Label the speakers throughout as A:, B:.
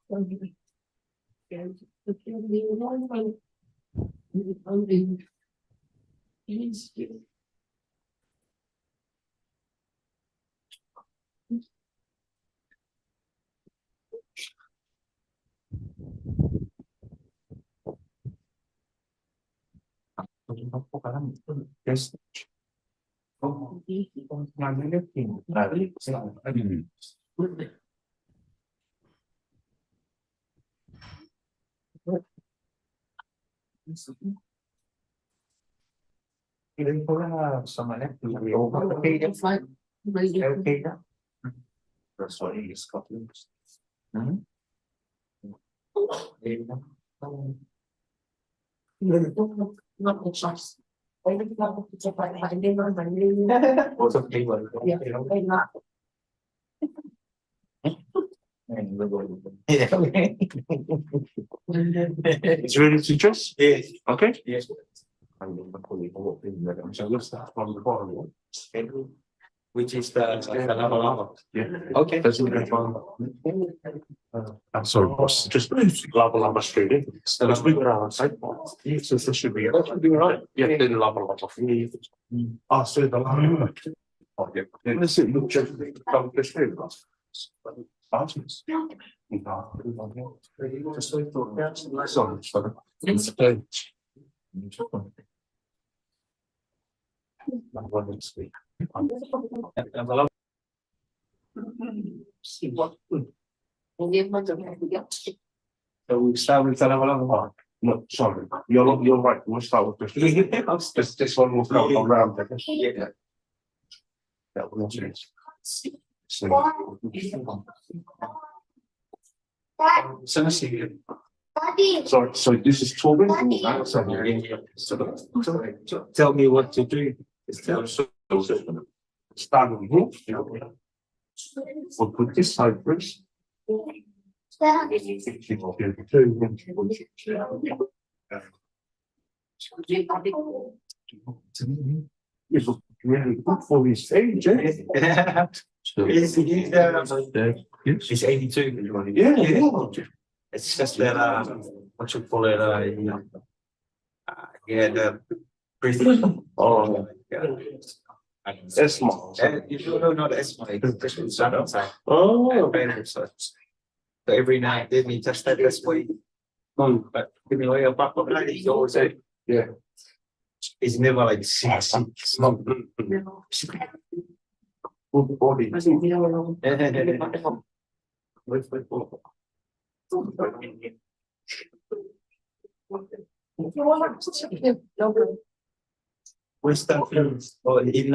A: Yes. Ilan ko na sa manip, okay, that's fine. Okay na. That's what he is copying. It's ready to dress? Yes. Okay? Yes. So let's start from the bottom one. Which is the lava. Yeah. Okay. That's I'm sorry, boss. Just lava straight in. Let's move it outside. So this should be right. Yeah, then lava. Oh, so the lava. Oh, yeah. Let's see. Look, just come this way. Artists. Just like the song. It's page. So we start with Salapolevave. No, sorry, you're right. We'll start with this one will go around. Yeah. That will change. So this is Torben. So tell me what to do. Start with here. We'll put this side first. It looks really good for his age, eh? He's 82. Yeah. It's just that what you call it, the breathing. Oh, yeah. Asthma. No, not asthma. Oh. So every night they need to start this way. But give me a pop up like he always say. Yeah. It's never like six. It's not good body. Western films or in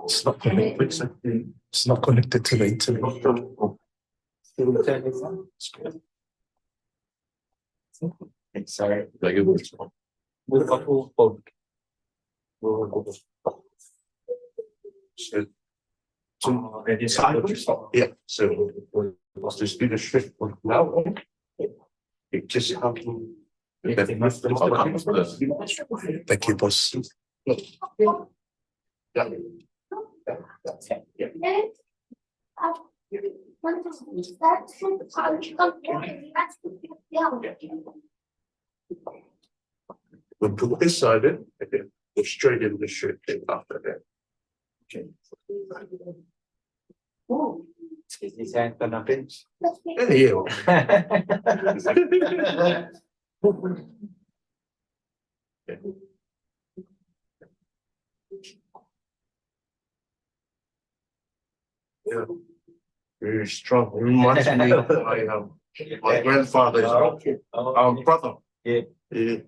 A: it's not connected. It's not connected to the internet. Sorry, like it was. Yeah, so let's just do the shift now. It just happened. Thank you, boss. We'll put this side in, and then we'll straight in the shirt after that. Okay. Is that gonna pinch? Yeah. Yeah. Very strong. Reminds me of my grandfather's brother. Yeah. Yeah.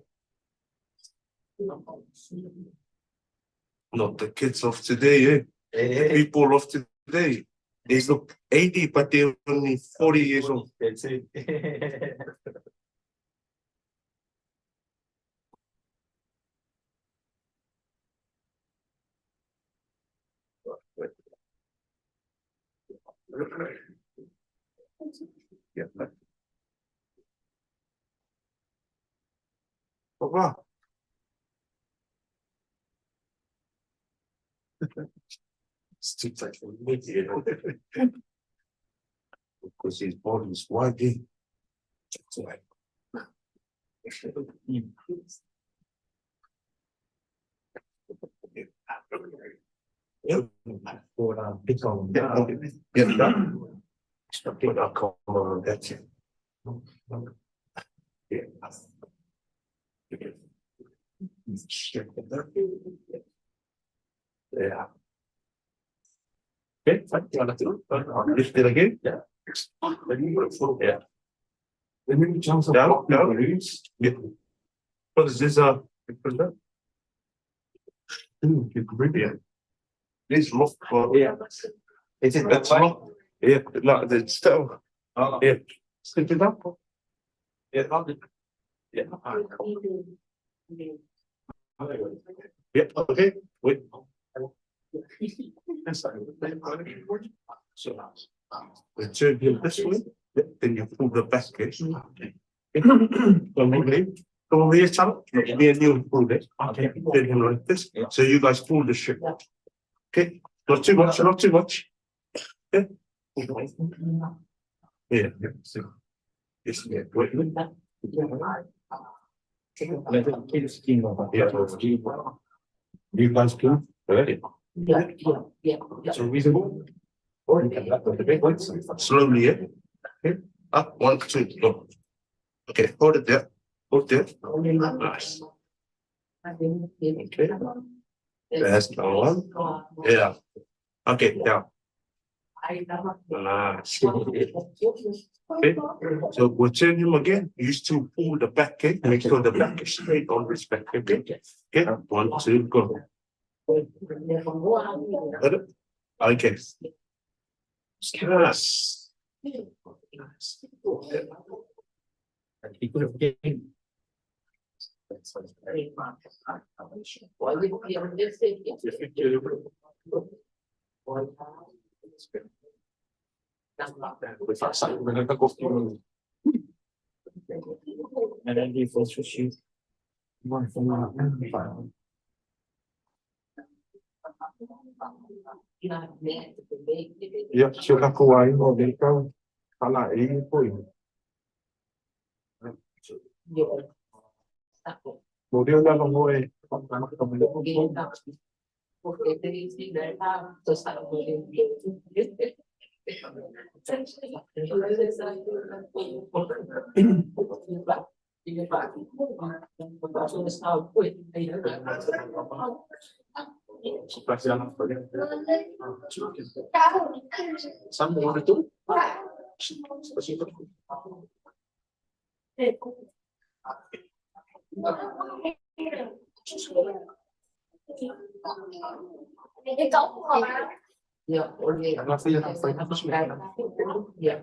A: Not the kids of today, eh? The people of today. They look 80, but they're only 40 years old. That's it. Yeah. Papa. It's too tight for me. because his body's widely. Yeah. Okay, lift it again. Yeah. Yeah. Down, down. Yeah. What is this? This lock. Yeah. Is it that's lock? Yeah. No, it's still. Yeah. Stick it up. Yeah. Yeah. Yeah. Okay. Wait. So, turn him this way, then you pull the back case. Come over here, Tom. Me and you pull it. Okay. Turn him like this. So you guys pull the ship. Okay. Not too much, not too much. Yeah. Yeah. Yes, yeah. Wait. You guys can. Ready? Yeah. So reasonable. Slowly, yeah. Okay. Up, 1, 2, go. Okay, hold it there. Hold there. Nice. Okay. That's the one. Yeah. Okay, down. Nice. Okay. So we'll turn him again. You still pull the back, okay? Make sure the back is straight on this back, okay? Okay. 1, 2, go. Okay. Yes. And then he first shoot one from yeah, chưa các cô ấy ngồi đến câu khá là ý của một điều ra lòng ngồi không có mặc đồng lượng Some more to yeah.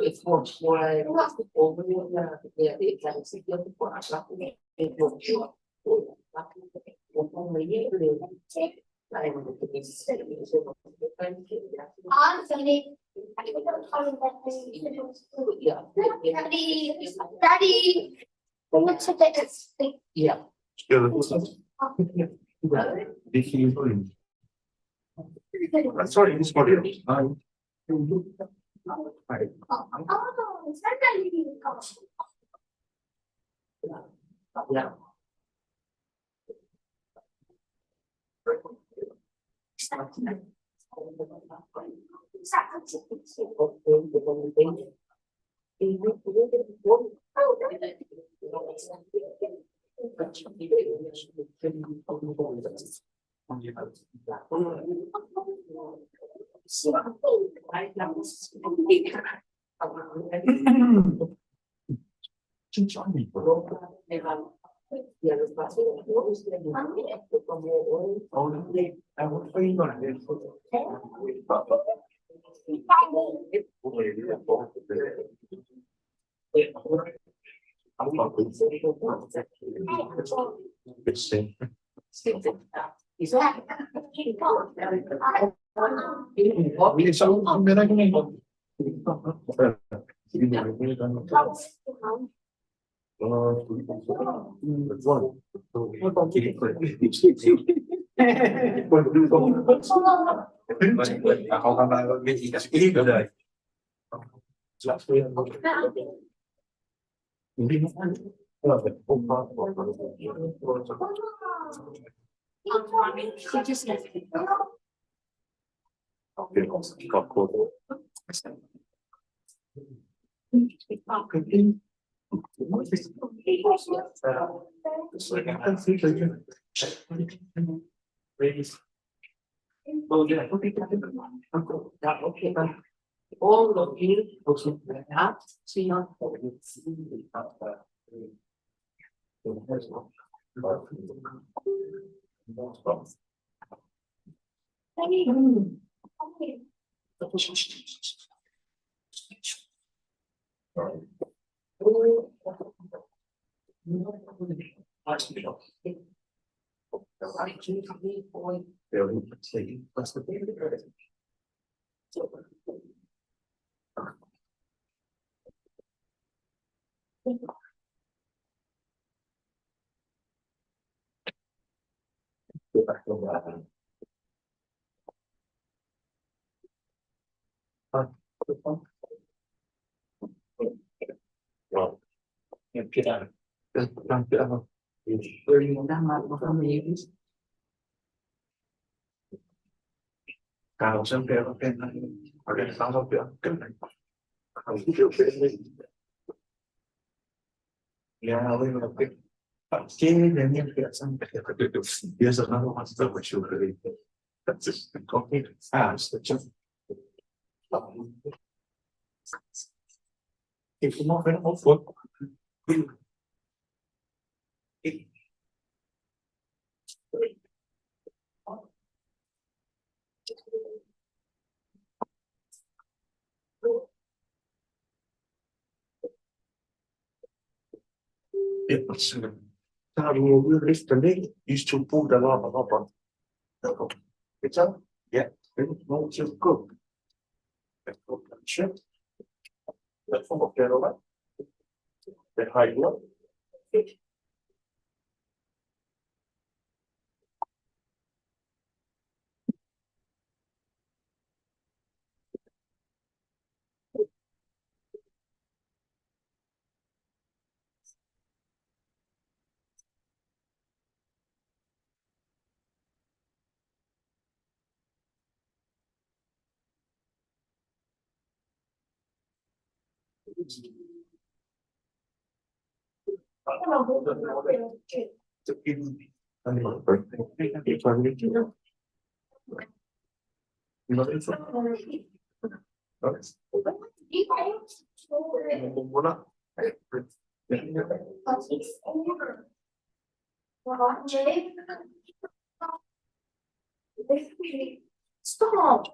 A: It's more over yeah, it can see the Daddy, what's it? Yeah. Sorry, this body. Yeah. Ako ka ba kasi hindi mo all of you also have seen on Kalau sampai ada salah kan ya pasti yang tidak sampai itu biasa kalau masih bersyukur itu kopi setuju itu mau kan over Kalau recently used to put a lot of it's up, yeah, no just cook. Shit. That's from Kerala. The high blood. Stop.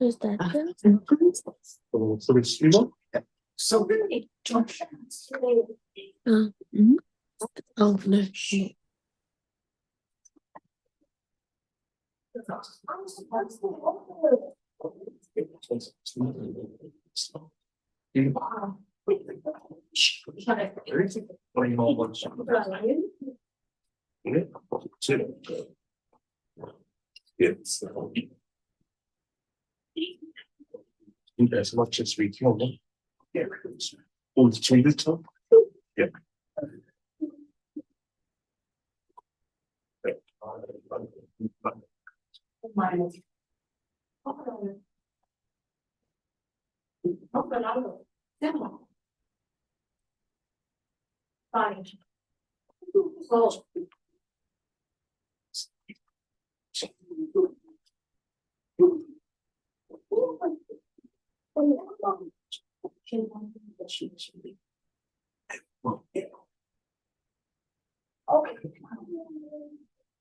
B: Is that good?
A: So many junctions.
B: Mhm. Oh, no.
A: It's as much as we can. Yeah. All the changes top. Yeah.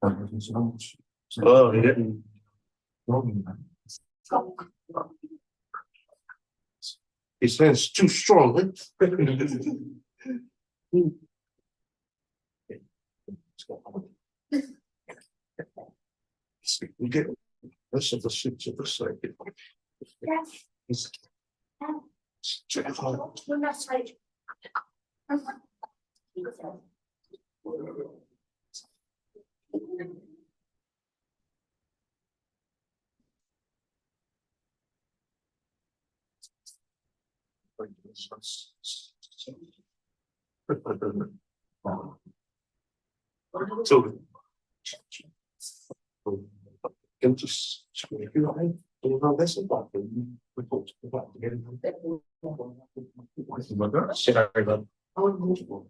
A: Oh, yeah. His hand's too strong. We get rest of the soup to the side. So, can just if you know this about we talked about again.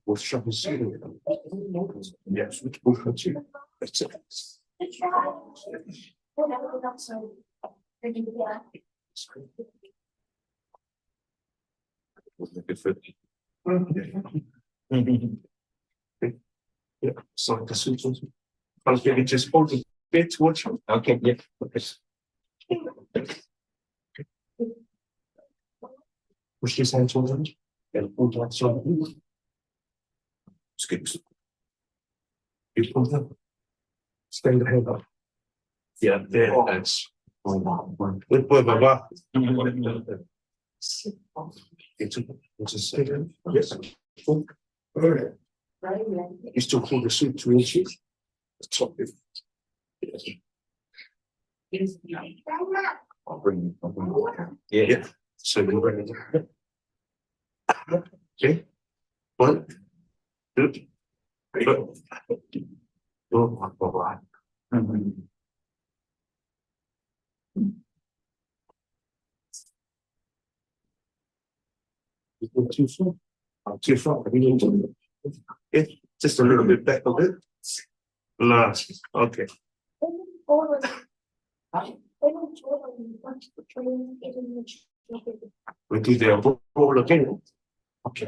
A: We'll shove his yes, which will continue. That's it. Yeah, so the suit. I was maybe just hold a bit towards you. Okay, yeah. Push his hand towards him and pull that so skips. You pull them. Stand the head up. Yeah, there, that's. Good boy, Baba. It's a second. Yes. You still hold the suit 2 inches. The top of I'll bring you. Yeah. So we bring it. Okay. 1, 2, 3. Too far. Too far. Yeah, just a little bit back a bit. Last. Okay. We do the roll again. Okay.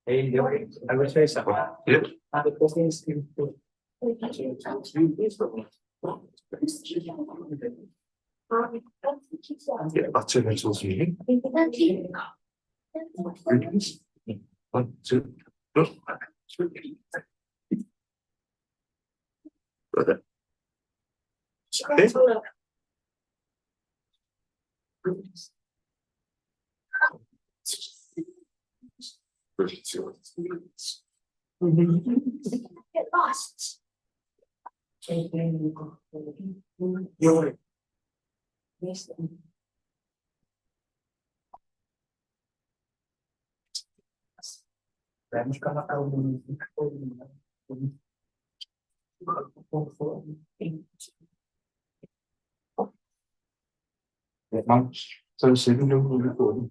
A: Hey, I will say something. Yep. Yeah, that's it. That's also you. 1, 2, 3. Brother. Okay.
B: Get lost.
A: You're so sitting there recording.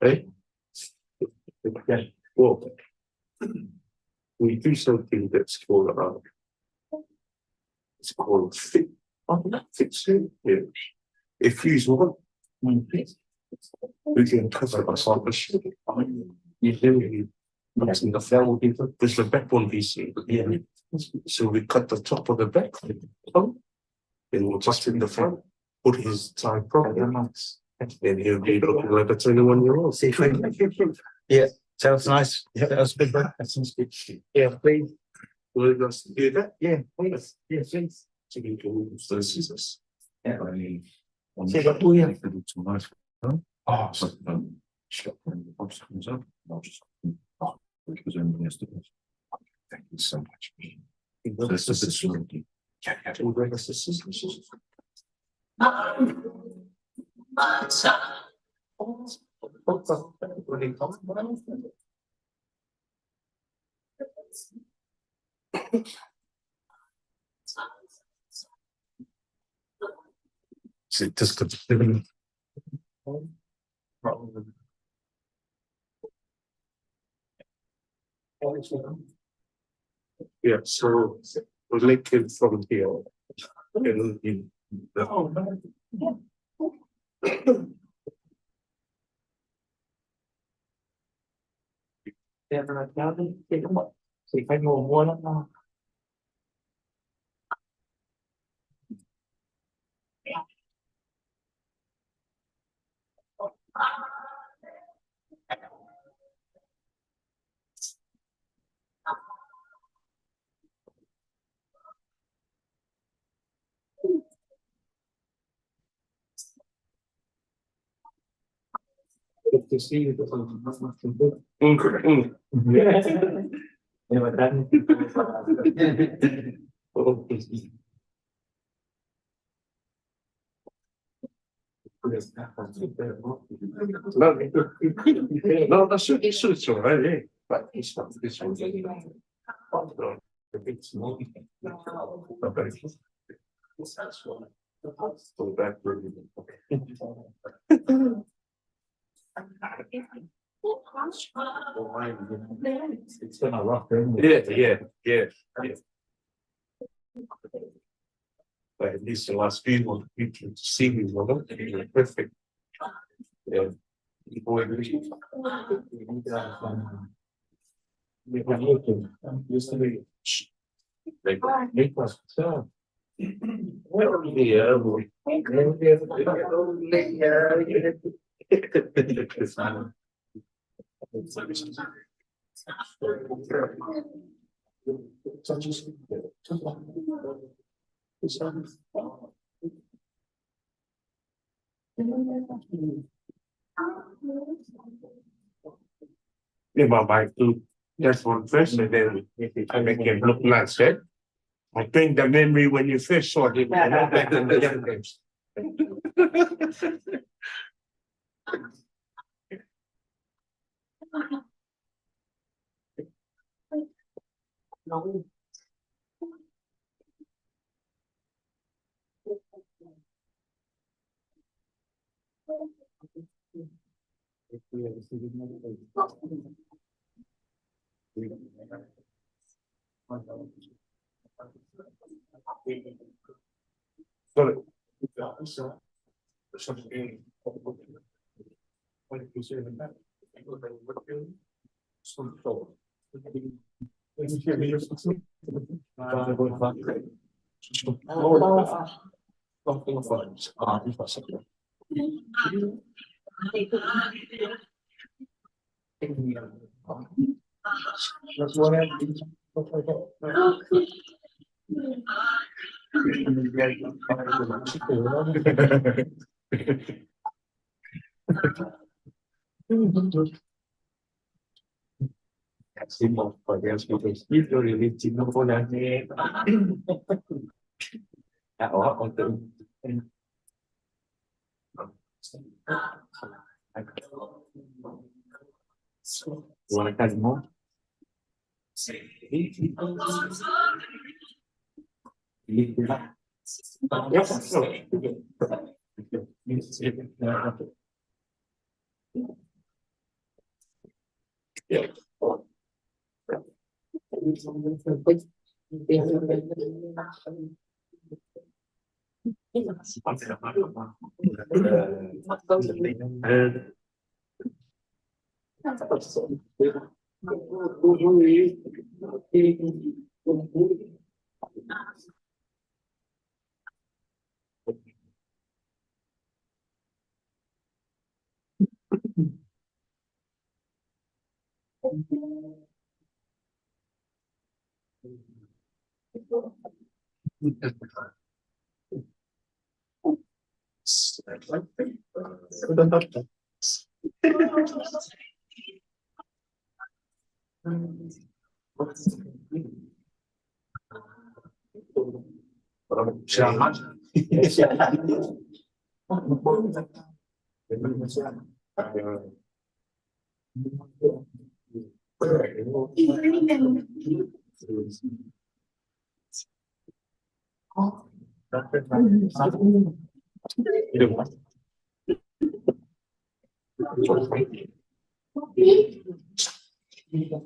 A: Hey? Yeah. Well, we do something that's called it's called fit. Fixing. Yeah. If you use one, we can cover us on the ship. You do mixing the fell people. There's the back one PC. Yeah. So we cut the top of the back. Then we'll just in the front. Put his tie properly. Then he'll be looking like a 21-year-old.
C: Yeah, sounds nice. Yeah, that's good. That sounds good.
A: Yeah, please. Will you guys do that? Yeah, please. Yeah, please. So you can use those scissors.
C: Yeah, I mean,
A: too much.
C: oh, so, shut when the box comes up. I'll just, because everybody has to. Thank you so much. So that's just a slow. Yeah,
A: We'll bring us the scissors.
C: See, just
A: Yeah, so we link it from here. In the
D: thì phải ngồi mua lắm đâu. Good to see you. Nhưng mà đánh
A: no, that's it's all right, eh? But it's not this one. It's more. So back
D: it's gonna rock.
A: Yeah. But at least the last people to see me, well, perfect. Yeah. Boy, yeah, my bike too. That's one first, and then I make him look nice, eh? I think the memory when you first saw him, back in the young days.
D: Xin một khỏi đeo chỉ phải biết rồi thì chính nó có đáng nghe. Con tự Wanna catch more?
A: Yeah,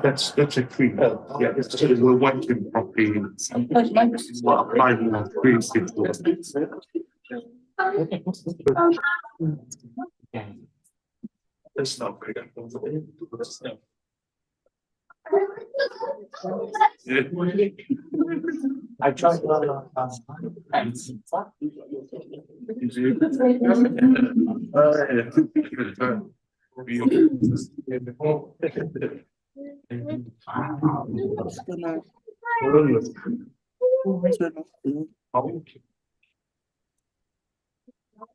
A: that's a cream. Yeah, it's just a little one cream properly. Apply more cream to it. It's not good.
D: I tried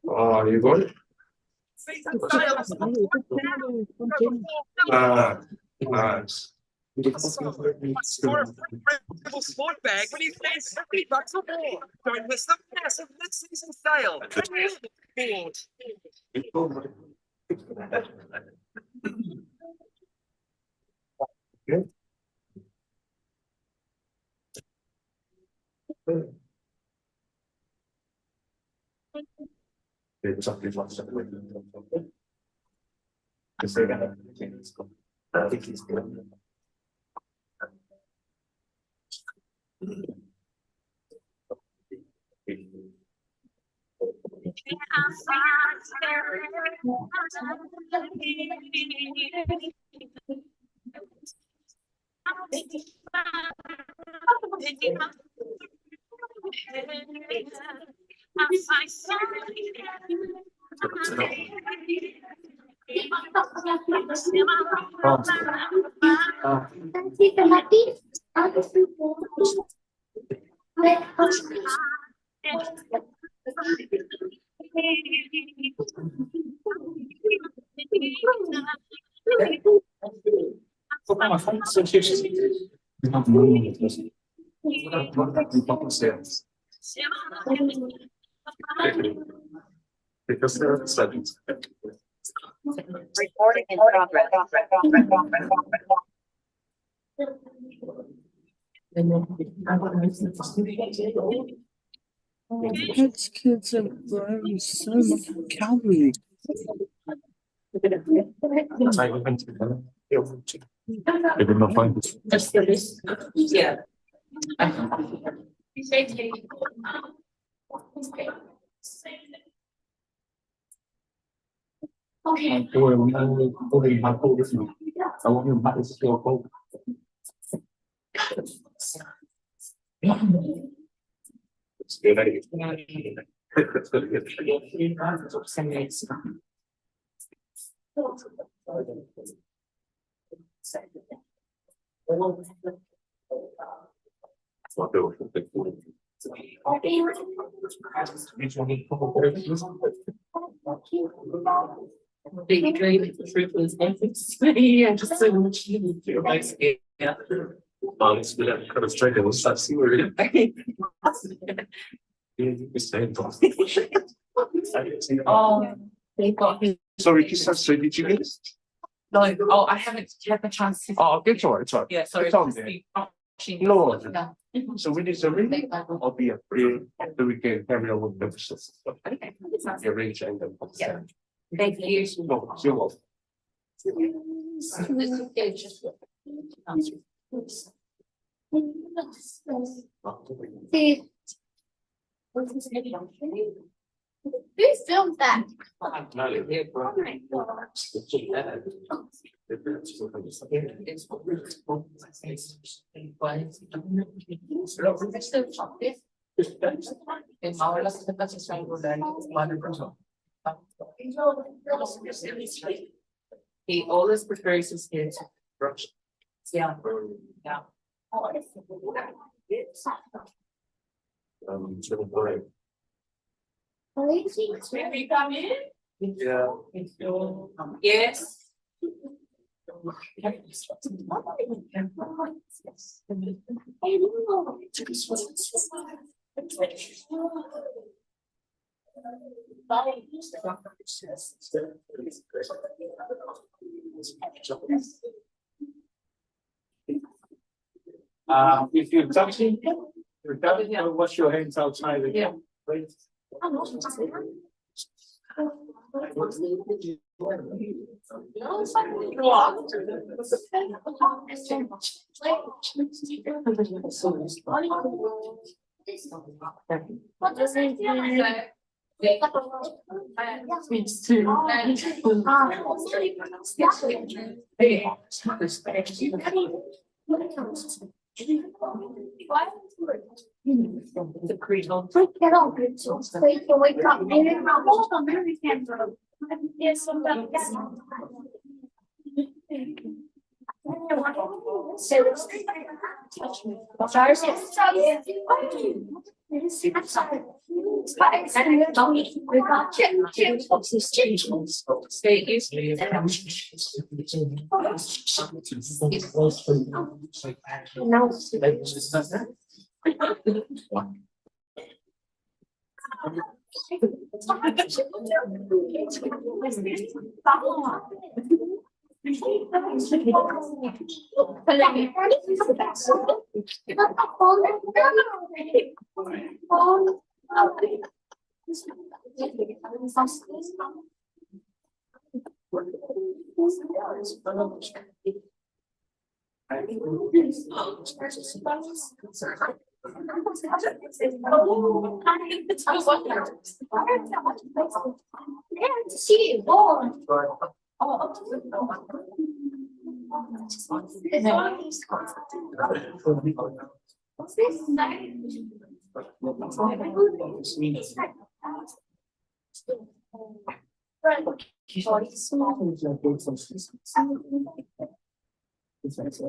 A: Oh, you got it? Nice.
E: For a sport bag when you pay $70 or more. Don't miss the massive mid-season sale.
A: It's something like that. Because there are settings.
F: Recording in progress.
G: Kids are burning so much calories.
A: I did not find it.
F: Yeah. Okay.
A: It's good idea.
F: Baby dream is the truth was yeah, just so much yeah.
A: It's been kind of strange. Let's start seeing where it is.
F: Oh, they got his.
A: Sorry, so did you get it?
F: No, I haven't had the chance to.
A: Oh, it's all right, it's all right.
F: Yeah, sorry.
A: It's on there. No.
F: Yeah.
A: So when it's a ring, I'll be a free after we can carry on with the business.
F: Okay.
A: Arrange and then.
F: Yeah. Thank you.
A: No, you're welcome.
B: Who filmed that?
F: He always prefers his kids to brush. Yeah. Yeah.
A: It's really great.
F: Maybe come in.
D: Yeah.
F: Yes.
D: If you're touching, wash your hands outside again. Please.
B: What does it do?
F: The cradle.
B: Get off it, so you can wake up. Hold on, Mary can go. Yes, somebody.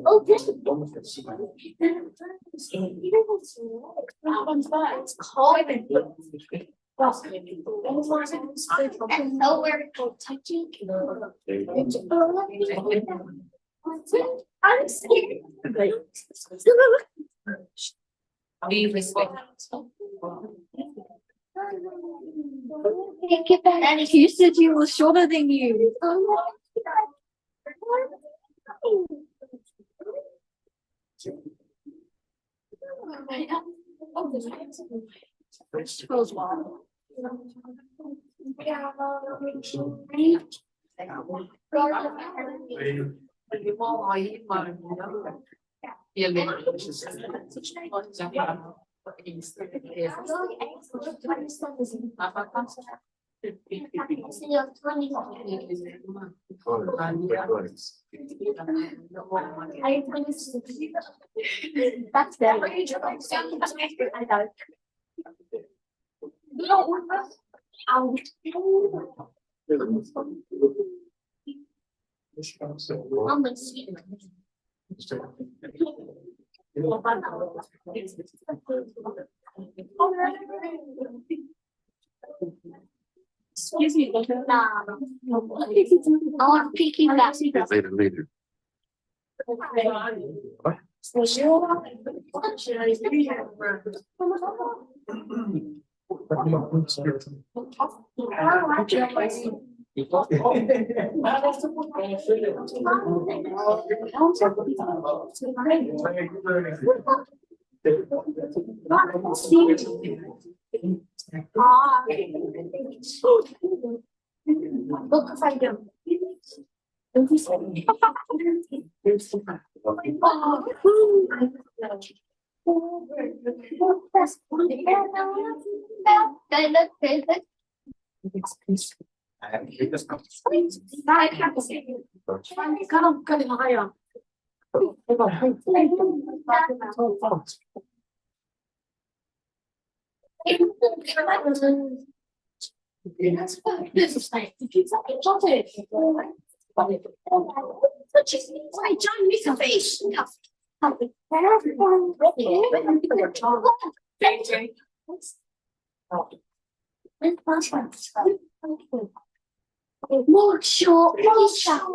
B: Oh, this is it's called. And nowhere to go touching. I'm scared.
F: Be respectful.
B: And you said you were shorter than you. That's very I know. I'm gonna see excuse me, I'm picking that.
C: Later.
B: Look if I do. Mucho, mucho.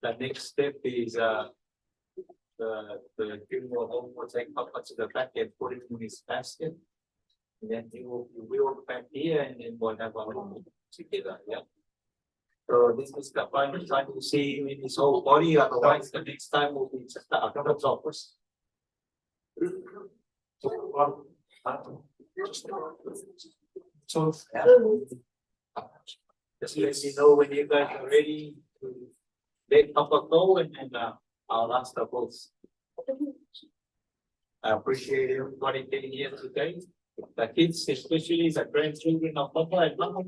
D: The next step is the funeral home will take Papa to the back and put it in his basket. And then you will back here and then we'll have our home together, yeah. So this is the final time you see him in his whole body, otherwise the next time will be just the outcomes office. So just let me know when you guys are ready to let Papa go and then I'll ask the boss. I appreciate everybody getting here today. The kids, especially the grandchildren of Papa and Mama.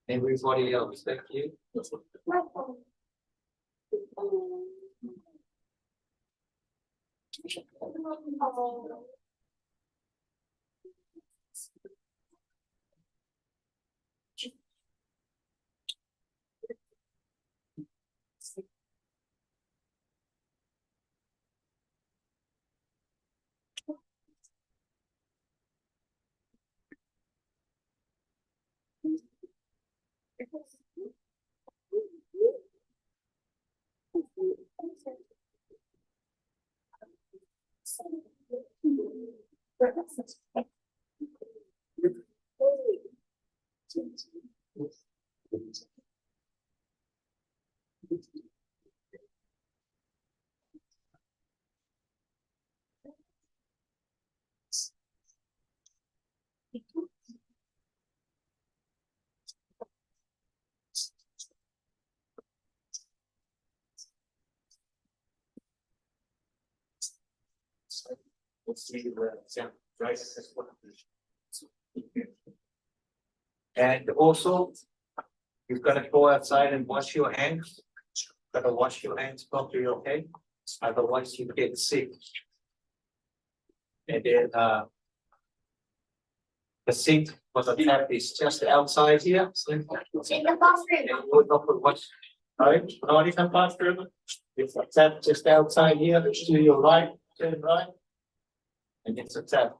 D: Everybody else, thank you. We'll see and also, you've got to go outside and wash your hands. Gotta wash your hands properly, okay? Otherwise you get sick. And then the sink for the tap is just outside here.
B: In the bathroom.
D: And you not put much, right? Not even bathroom. It's a tap just outside here, to your right, turn right. And it's a tap.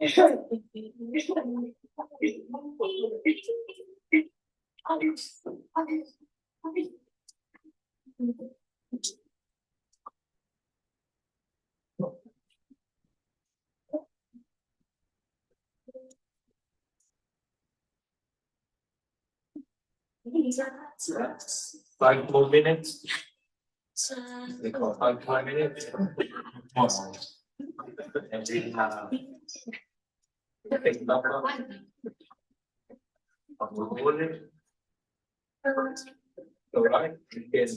D: 5 more minutes. They call 5 more minutes. And then, take number. All right, you can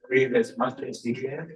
D: read as much as you can.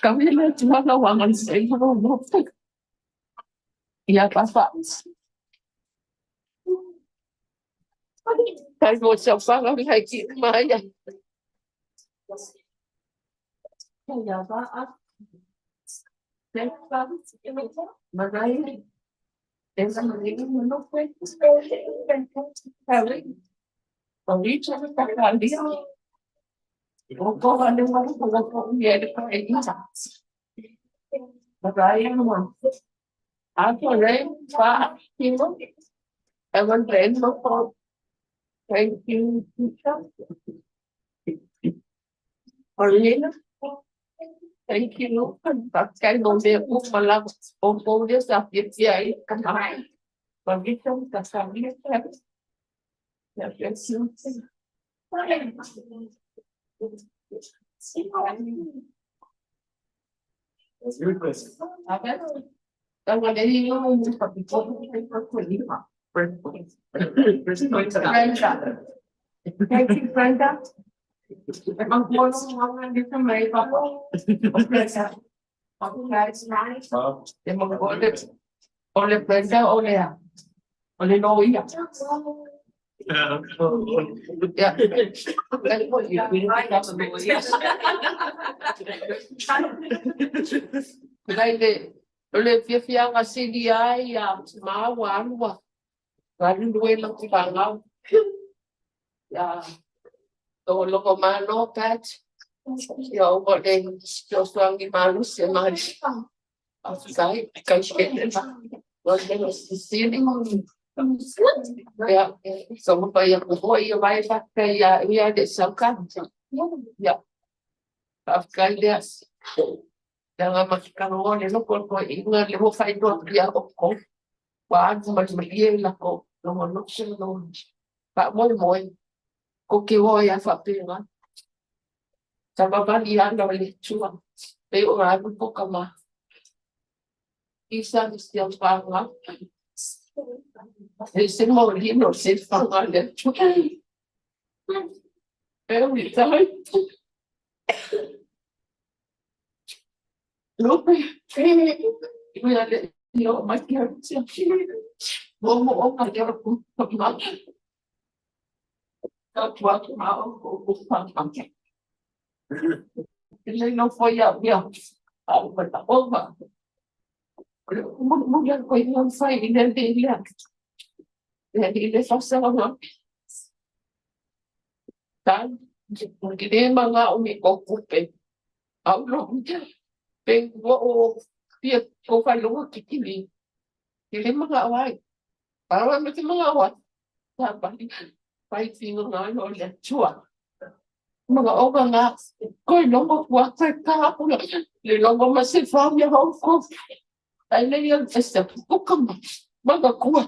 F: Kami na tumatawangan sa iyo. Iya, Papa. Kahit mo siya parang lagi maya. Kaya ba? Marami. Esa manera no fue. Ahorita me está cambiando. O como ando mal, como viene para ella. Marami naman. Ako rin, pa, sino? Ewan rin mo po. Thank you, teacher. Orlina. Thank you. Cái đồ việc của mà làm ôm cô với sạp việc dạy cả hai. Và biết trong cả sạp biết phép. Là việc xưa. Kalau dari itu tapi kau tidak pernah Thank you, Brenda. Emang bolong dito may papo. Emang ole Brenda ole ya. Ole Noe ya. Ya. Kaide ole fia nga sidia ya mawan wa. Kan duwe lang pangaw. Ya. Tolo ko mano kat. Ya ko den yo swangi malus ya mal. Asai kai shete ba. Wala sisini ya so pa ya ko ya vai pa ya ya de sakan. Ya. Afkai dia. Jangan makan ni lo ko ingat le mo fai do ya ko. Wa mas malie la ko. Lo mo no se no. Pa mo ko ke wo ya fa pinga. Sama balian do le chua. Pe o ra ko kama. Isa siang panga. Ese mo no se panga le chua. Pero mi sai. Lo pe. Ina le yo ma ke mo ka ya ko ma. Ka tua ma ko panga. Ele não foi a minha alma da bomba. Mulher foi não sai dele. Ele só se não tá. Porque nem manga o me ocupe. Ao longo tem o dia que vai logo aqui ele. Ele manga vai. Para me manga vai. Tá vai sim não olha chua. Mga oga nga, ko'y lomo water ka ako na, lilomo masifam ya ko. Ay na yun, basta ko ka mga kuwa.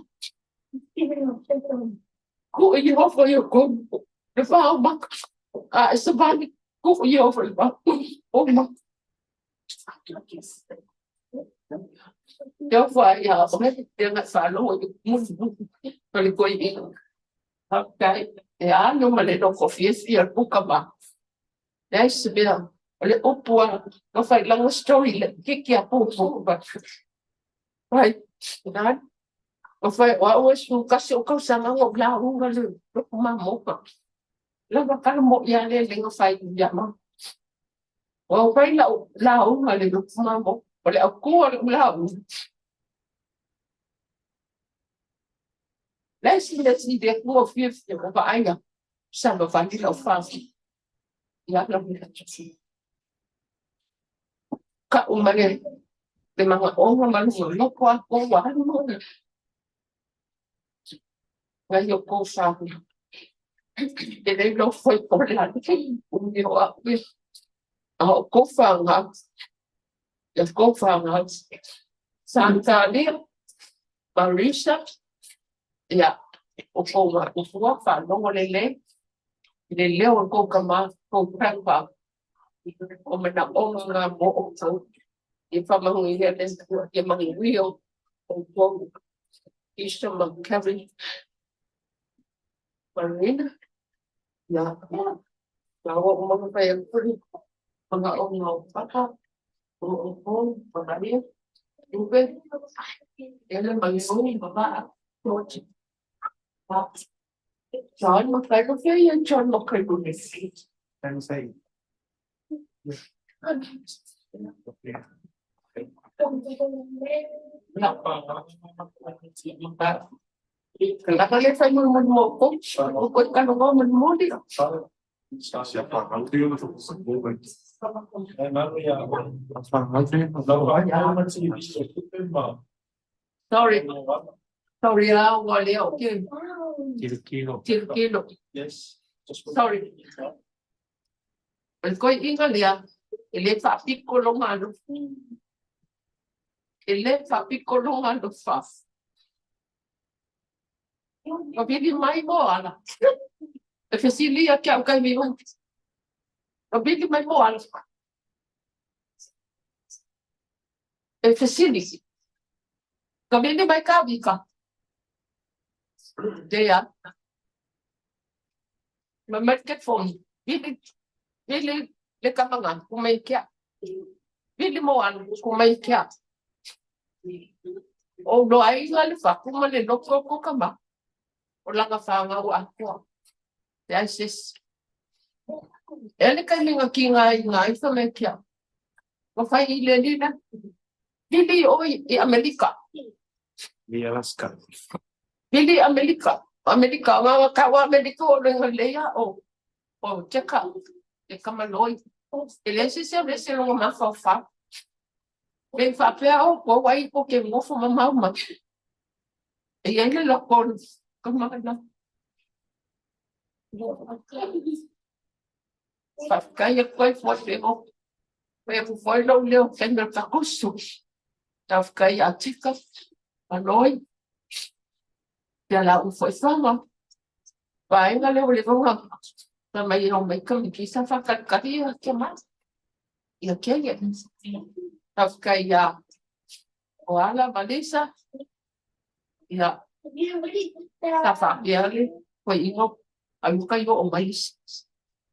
F: Ko iyo for your ko. Nafaw mak, sa balik, ko iyo for ba? O mak. Yo fa ya, dia nga follow, kali ko yung okay. Ya, no maleno ko fies ya buka ba. Dahil sabihan, wala upuan, no fight lang story, kiki po ba. Right, dan, no fight, wawas mo kasi ukaw sa mga glawong galing, no kumamo ka. Lama ka mo yan, no fight niya mo. Wow, kay laong galing, no kumamo. Wala ako, wala laong. Leslie, dia ko fies, yung kaaya. Sama fandi la ufafi. Ya la mira chasi. Ka umane de mga onga malu no ko ako wa mo. Ngayon ko sa ele não foi por lá. O meu ko fanga. Eu ko fanga. Santa Lia, Marisa. Ya. O ko wa ko fa no lele. Ele leo ko kama ko prangpa. O mana onga mo o so. Ifa mangiya den ko ye mangiyo. O ko isto Kevin Marina. Ya. Lawa mga kaya ko mga onga papa. O pagani. Ube. Ele mangiyo baba. Tochi. John McCarthy and John McCarthy.
A: And say.
F: Nakalimutan mo ko. Bukod ka naman mo di.
A: Siapa kalau dia masuk bukan.
F: Sorry. Sorry, wala okay. Kilo.
D: Yes.
F: Sorry. El koy ingal ya. Ele fa piccolo malo. Ele fa piccolo malo fa. Mabili mai mo ala. E fesilia che au kai mi. Mabili mai mo ala. E fesili. Mabili mai kabika. Dia. Mamat phone. Really, le kamangan, kung may kya. Really mo an, kung may kya. O no ay nga lifa, kung malilok ko kama. Wala ka fa nga ako. Yes, yes. Ele kami nga kinga sa may kya. Mafay ileli na. Dili o i Amerika.
A: Di Alaska.
F: Dili Amerika. Amerika, mga kawa Amerika o rin leya o. O, tsaka. Ika maloy. Ilesi siya, besi nung mafafa. May fapea o, wawai ko ke mo fu mamama. Ayan na lakon. Kumagana. Kaya ko ay fote mo. May foi lâu liêu cái người ta có sụt tao cái à chết cấp và nói giờ là cũng phải sống không phải nó liêu liêu không mà mày không mày cầm cái sao phát cái cái mắt giờ cái vậy tao cái à quá là mà đi sa giờ tao phạm giờ đi vậy không anh cái vô mày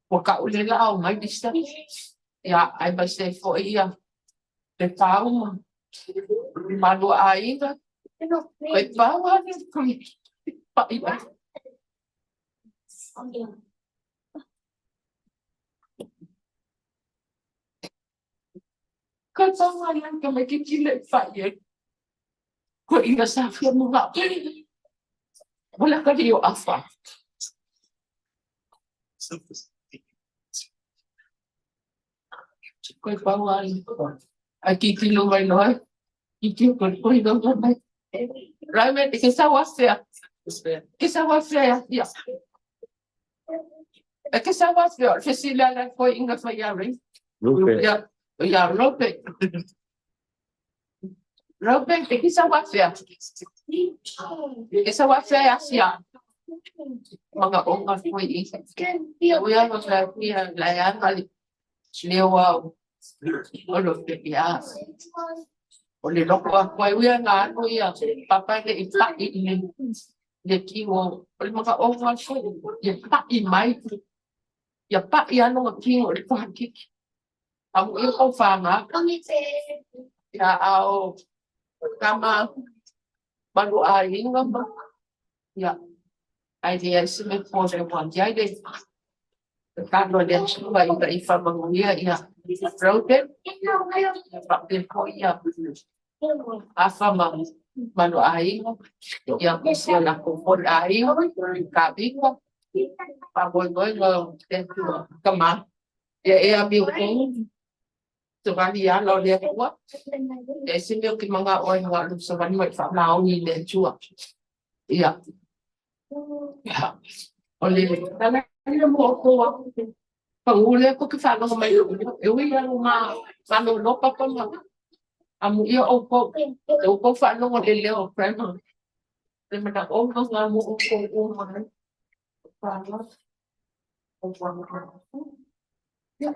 F: của cậu lên là ông mày đi sa ya ai ba se fo ia te pau ma lo ai ga pe pau a ni pa ia ka pau a lang ka me ki le fa ye ko ia sa fo mo ga wala ka dio afa ko pau a aqui que não vai nós e que foi não vai realmente que sa wa se ya que sa wa se se si la foi inga fa ya ring ya Robe que sa wa se que sa wa se ya mga onga foi ya no sa ya la ya ali lewa olo te ya Ole loko ako ay uya nga ano ya papa de ipa ini de kiwo ole mga onga so ya pa imay ya pa ya no kingo le pa ki ang iyo ko fanga ya ao kama baru ay nga ba ya ay dia se me pose one ya de Carlo de Chuba iba ifa manguya ya Rote pa de ko ya afa mano ai ya kusia na kupon ai kabi ko paboy ngo kama ya abi ko tukali ya lo dia ko ya simio ki mga oy nga lu sa ban mai fa lao ni de chua ya ole tala ni mo ko pangule ko ki fa no mai eu ia uma mano no pa pa amu ia opo fa no le le o prema le mata o no nga mo o ma pa no o ya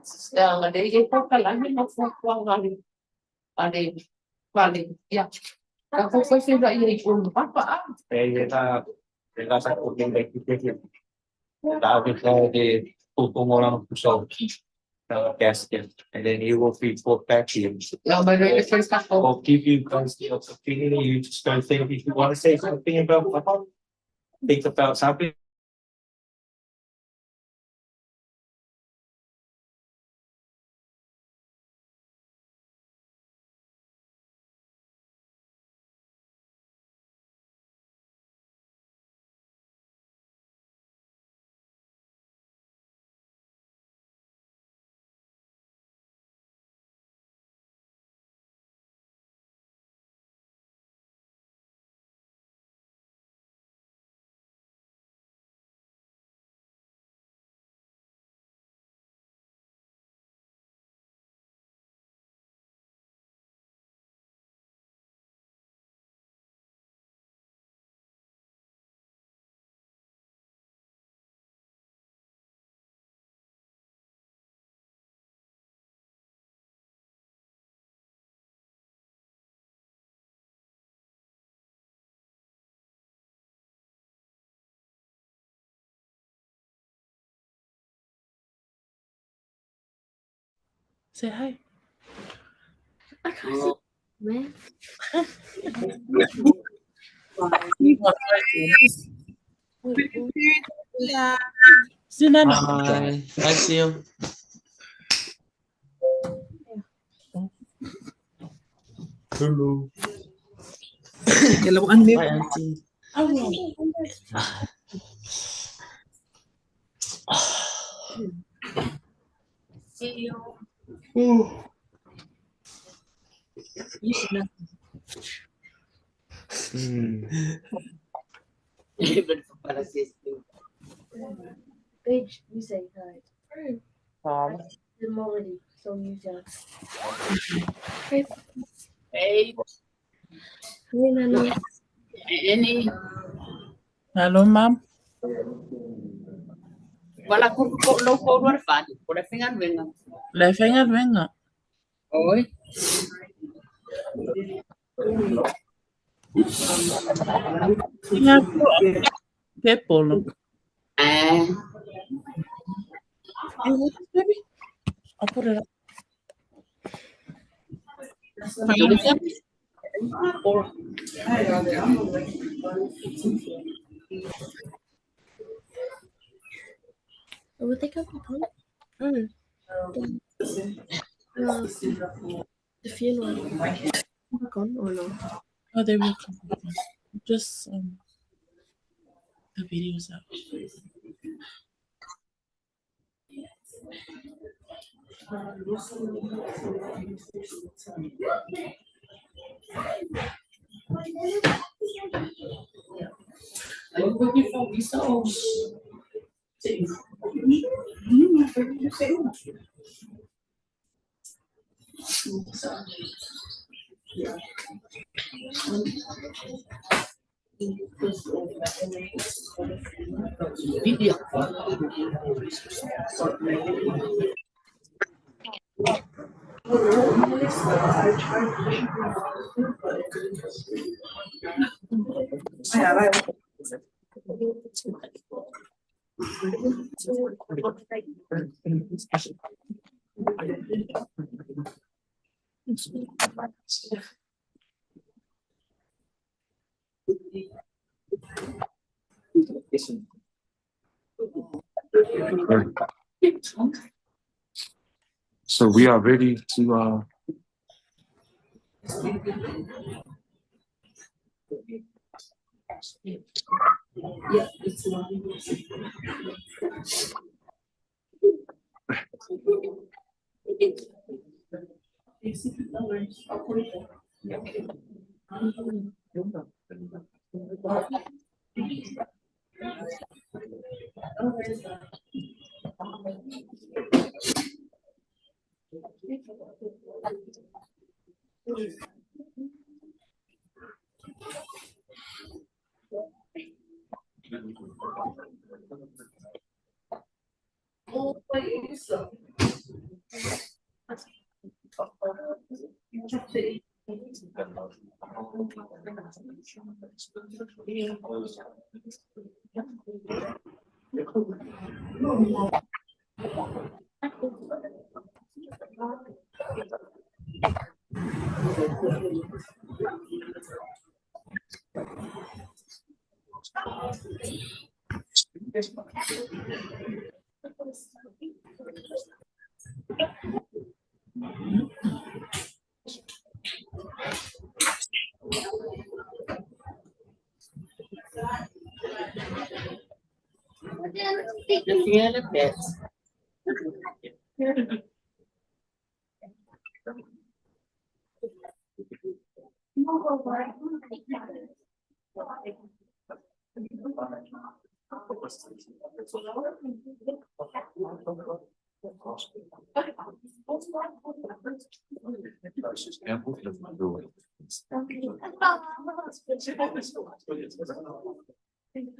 F: nga de ye pa kala ni no fa kwa ngali ade vale ya ako foi se da ia ko papa
D: Ela sa kuning kay kiti. Dami ka de tutungo lang puso. Casket, and then you will be put back in.
F: ya but the first couple
D: I'll give you guys the opportunity. You just start thinking if you want to say something about think about something.
G: Say hi.
B: Man.
G: Sinan.
E: Hi. Hi, Sil. Hello. Hi, Auntie.
B: Bitch, you say hi. I'm already so used to it. Hey, Nana.
G: Hello, ma'am.
H: Wala ko no forward fan. Por fingan venga.
G: Lefenga venga.
H: Oi.
G: Tinga po. Que polo.
H: Eh.
G: Baby. I'll put it up.
H: Or
B: What they come from?
G: Mm.
B: The funeral. Gone or no?
G: Oh, they will come. Just the videos out.
H: I'm looking for visa. Video.
C: So we are ready to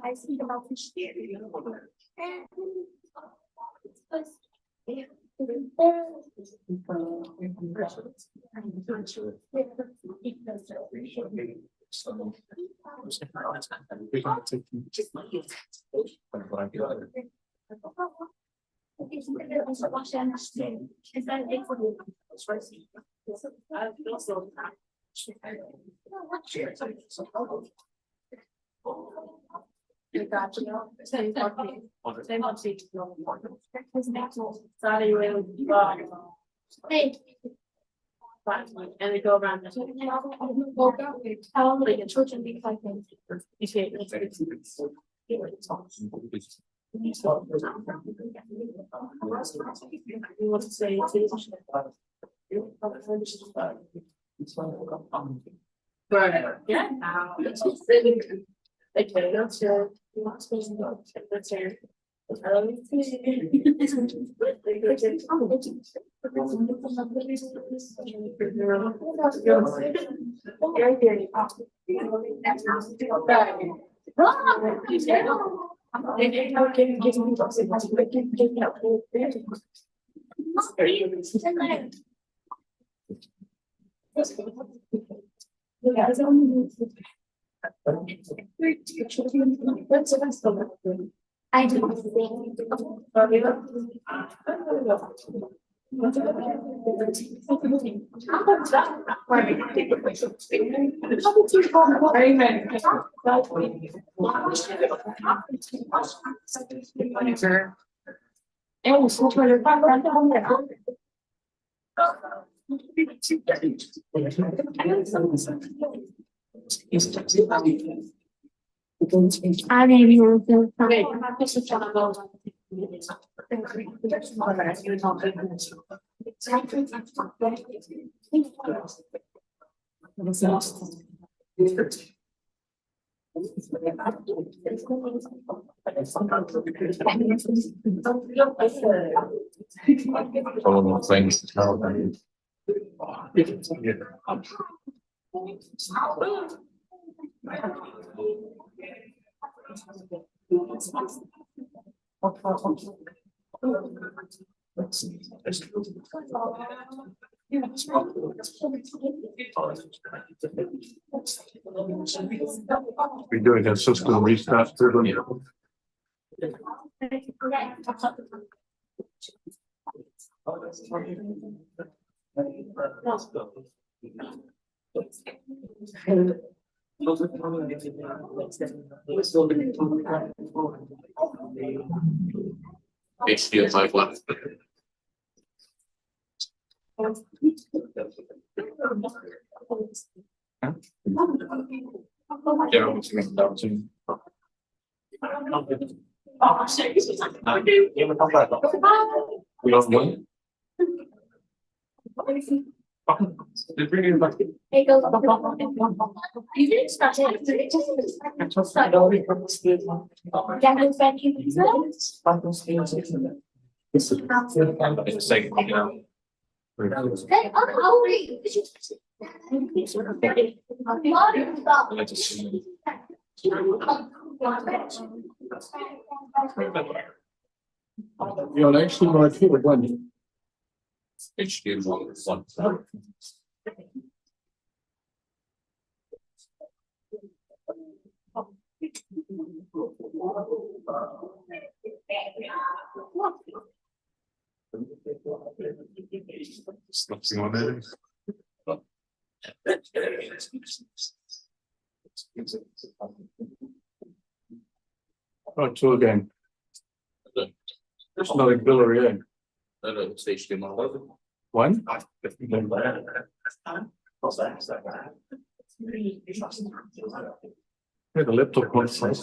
B: I see about fish there. Hey.
F: And they go around. How old are your children? Be like them. You want to say yeah. Okay, that's your. That's your.
B: I don't think. I mean, you're
C: All things to tell them. We're doing a system restart. It feels like what? We don't win. They bring it back.
B: It goes. You didn't start it. It just started. Gavin said you
C: It's like, you know.
B: Hey, how are you?
C: You're actually my favorite one. HDMI. Something on it. Right, so again. There's no auxiliary in. It's HDMI. One? Yeah, the laptop wants to.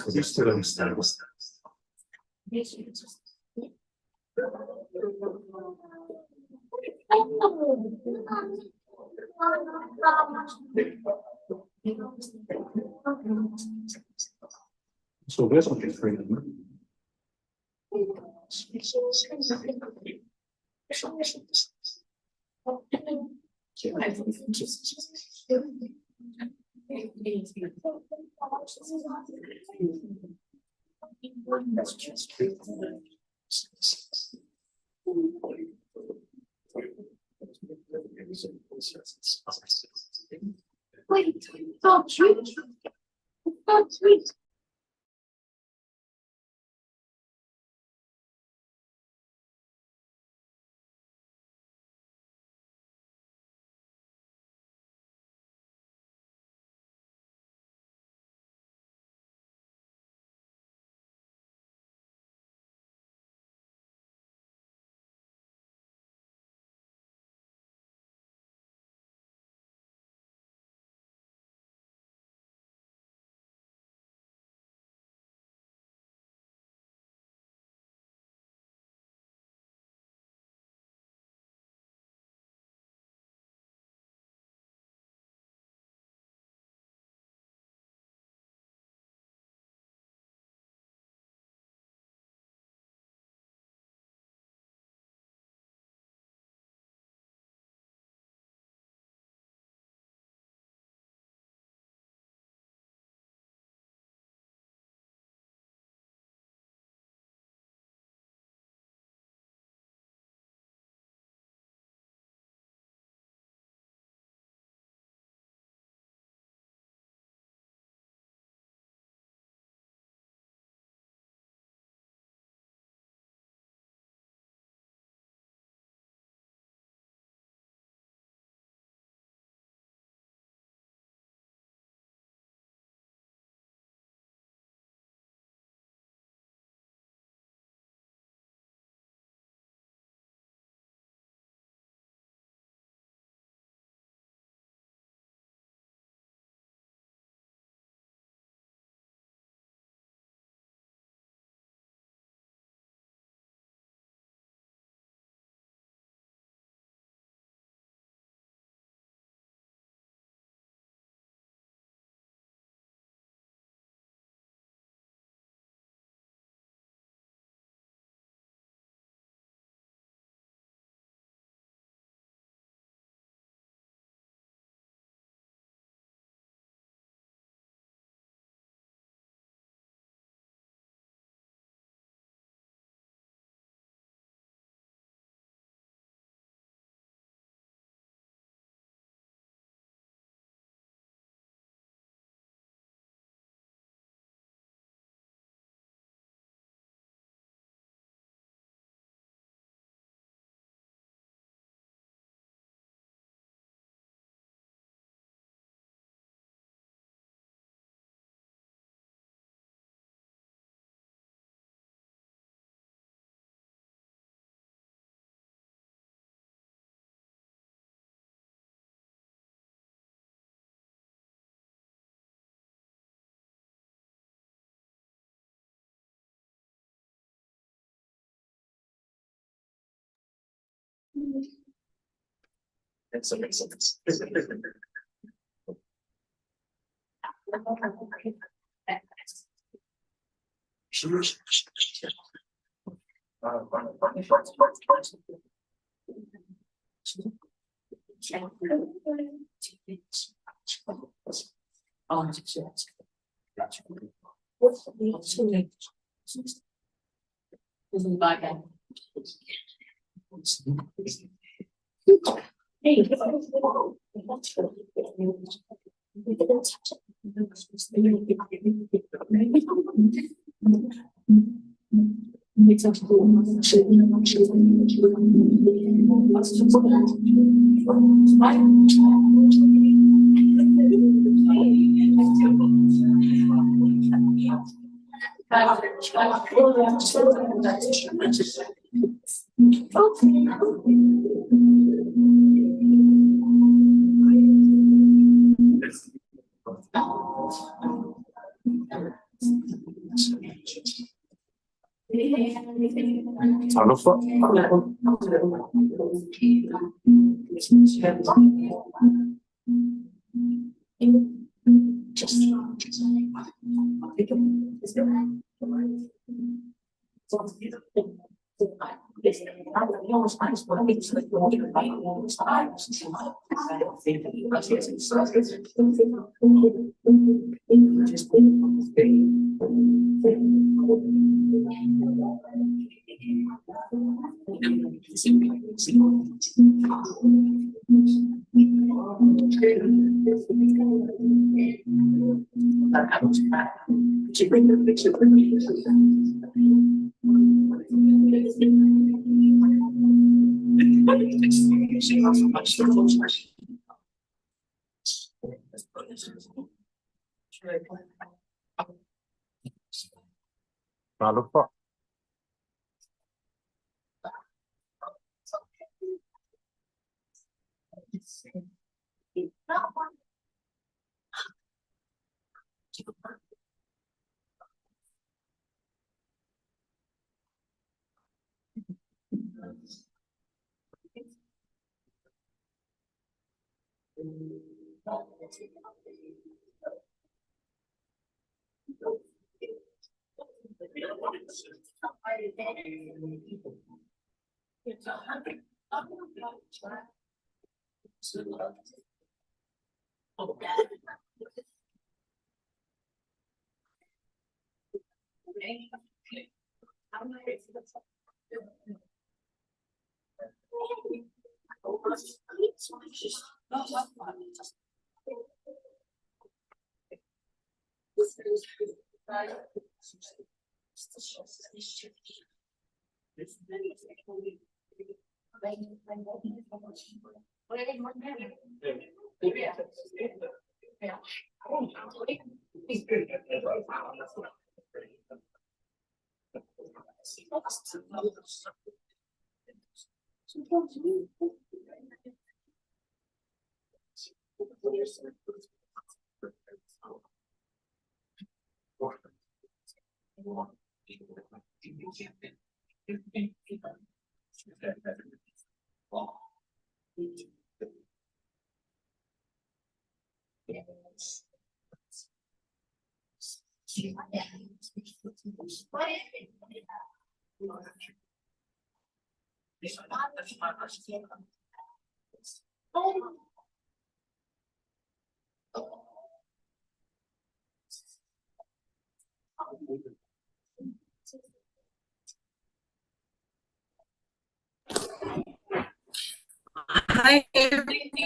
C: So there's something free.
B: Wait, so sweet. So sweet.
A: Ano po? Ano po?
H: Hi, everyone.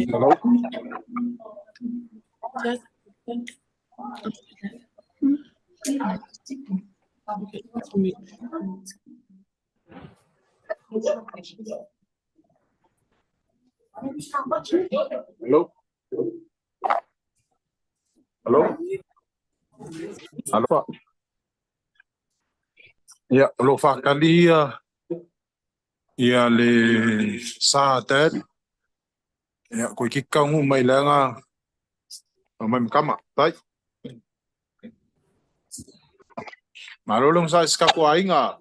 A: Hello?
G: Just
A: Hello? Hello? Ano po? Yeah, hello, faculty.
C: Ia le sa te. Ia ko ki kaungu mai langa. Mai kama, tai. Marulong sa iska ko ainga.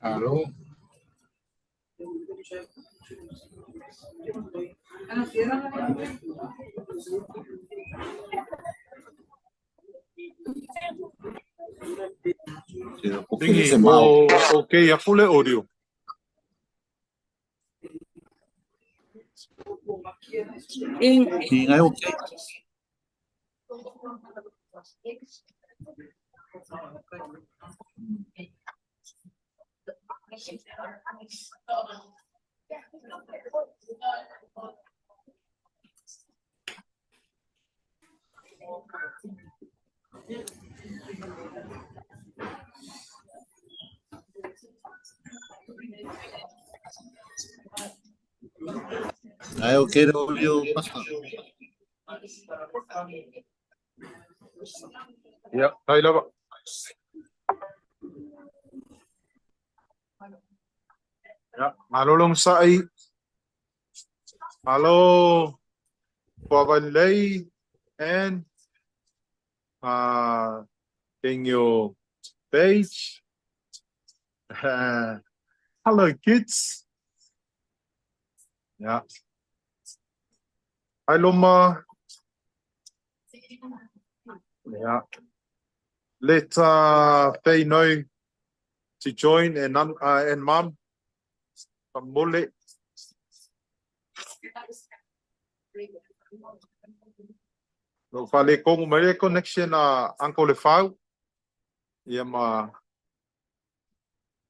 C: Halo. Dingi okay aku le audio. Ingai okay. Ayo quiero audio pastor. Ya, tayo ba? Ya, malulong sa ay. Hello, Pupualii and in your page. Hello, kids. Yeah. Hi, Loma. Yeah. Let Faye know to join and Mom. Bullet. No fale kong mai connection Uncle Fau. Ia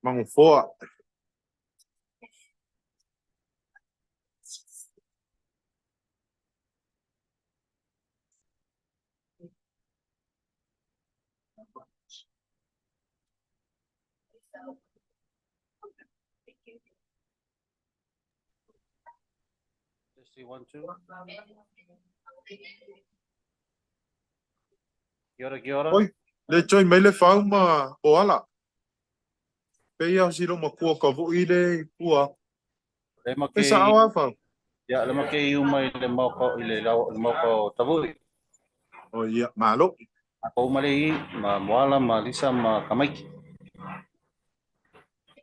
C: mangufoa.
I: One, two. Kia ora.
C: Oi, le join mai le Fau ma Puala. Pea siro ma kua ka vui le kua.
I: Le make.
C: Pesa awa Fau.
I: Ya, le make i umai le moko i le moko tavui.
C: Oh iya, malo.
I: Ako umale i ma moala ma lisa ma kamaiki.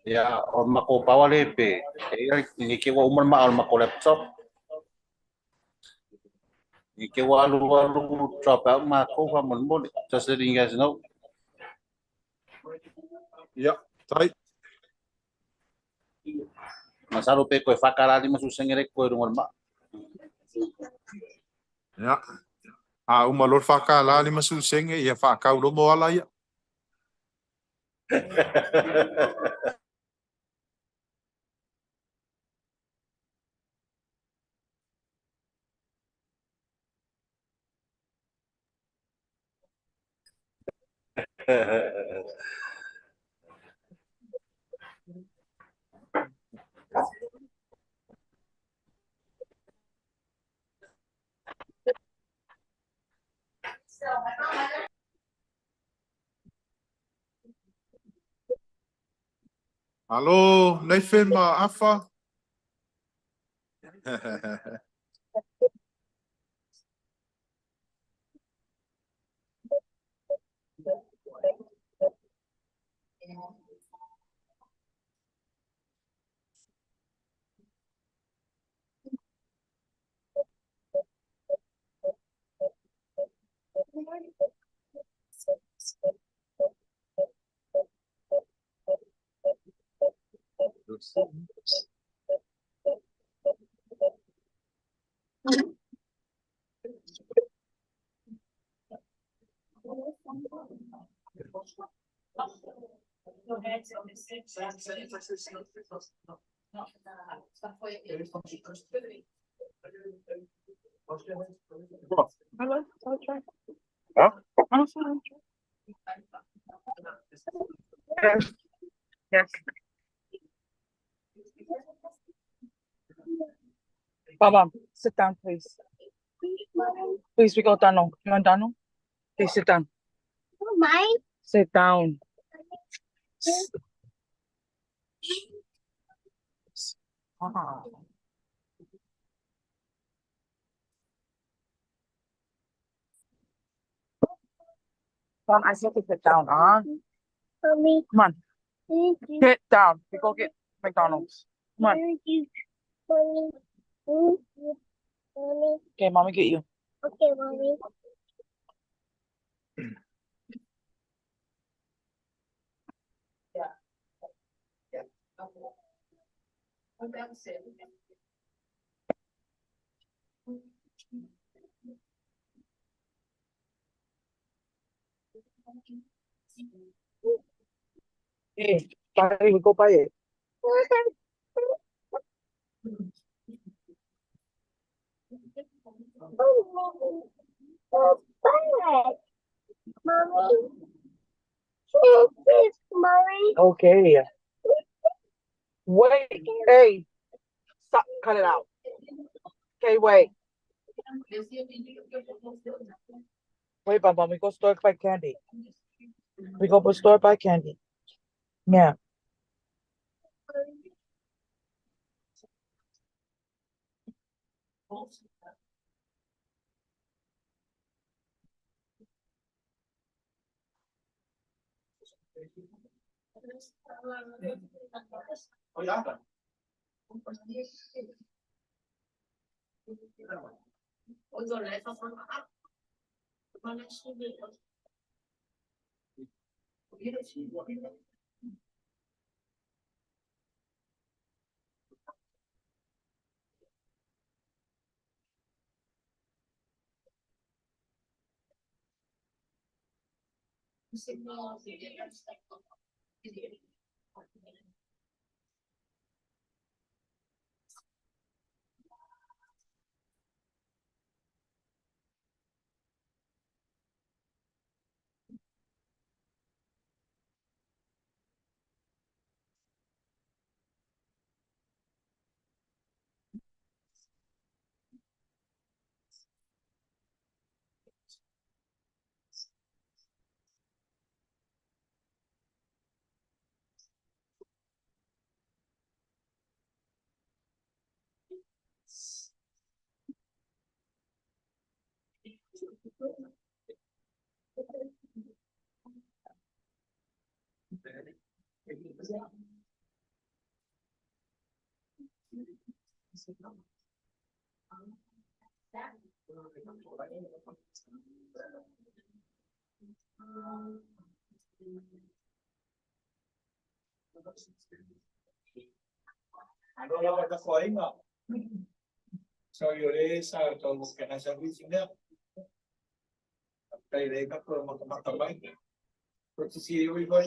I: Ya, o mako pawale pe. Ni ke wa umar ma al mako laptop. Ni ke wa alu drop out ma ko fa mon mon. Just letting you guys know.
C: Ya, tai.
I: Masaru pe ko fakarali masusengere ko rumor ma.
C: Ya. Uma lor whaka la ni masusenge ia whakau lo mo ala ia. Hello, Nathan ma afa.
F: Hello, I'll try.
C: Huh?
F: I'm fine. Yes. Baba, sit down, please. Please, we go down. You want down? Please sit down.
B: Mine?
F: Sit down.
J: Mom, I said to sit down,
B: Mommy.
J: Come on,
B: Thank you.
J: sit down. We go get McDonald's. Come on.
B: Thank you. Mommy. Thank you. Mommy.
J: Okay, mommy get you.
B: Okay, mommy.
J: Hey, Daddy, we go buy it.
B: Mommy. This, mommy.
J: Okay. Wait, hey, stop, cut it out. Okay, wait. Wait, Mom, we go store to buy candy. We go to store buy candy. Yeah.
D: Oh, yeah. Ano lang ako ko ay nga. So yun sa tulog ka na sa video niya. Kaya rin ako magkamakabay. Pero si Siri ba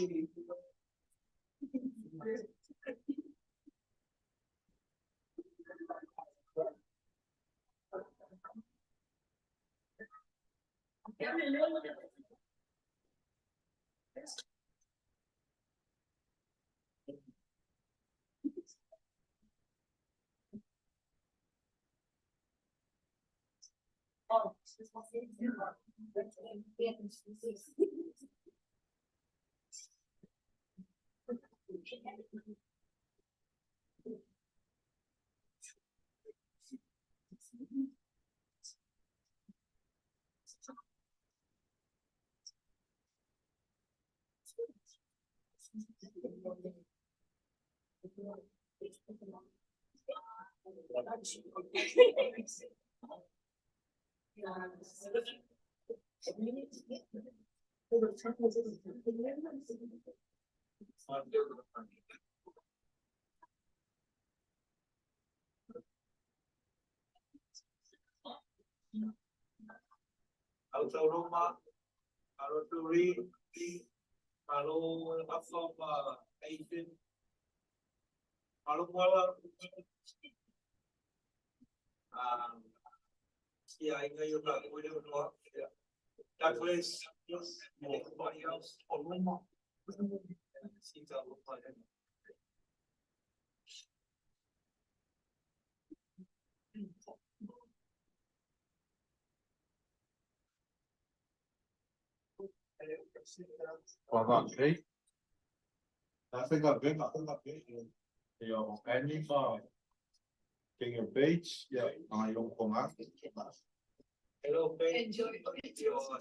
D: Auto Roma, Aro Turi, Aro Aflop, Asian, Aro Wala. Yeah, I know you're not, we don't know. That place, anybody else or Roma? Seems to look like it.
C: Well, okay. Venga. Yo, anima. Tem your page, yeah, yung kumar.
D: Hello, Ben.
B: Enjoy.
D: Your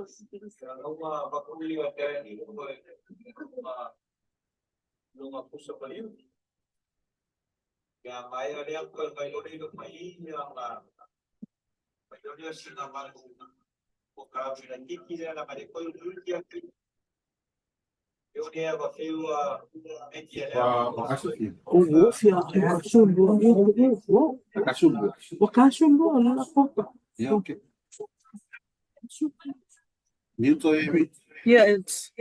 D: secret. Kaya may aliang ko kayo rin may yang mayoría sin amargo o cabe na kiki na may ko yung dia eu dia ba feel
J: Wakashumbo, la popa.
C: Yeah, okay. Mute Amy.
J: Yeah, it's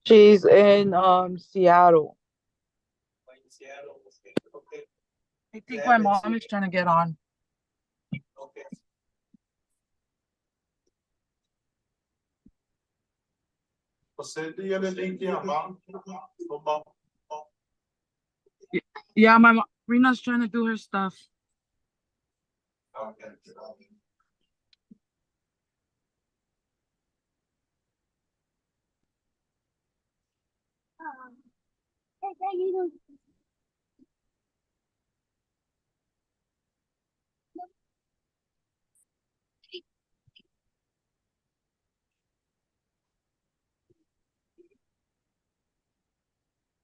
J: she's in Seattle. I think my mom is trying to get on. Yeah, my mom, Rena's trying to do her stuff.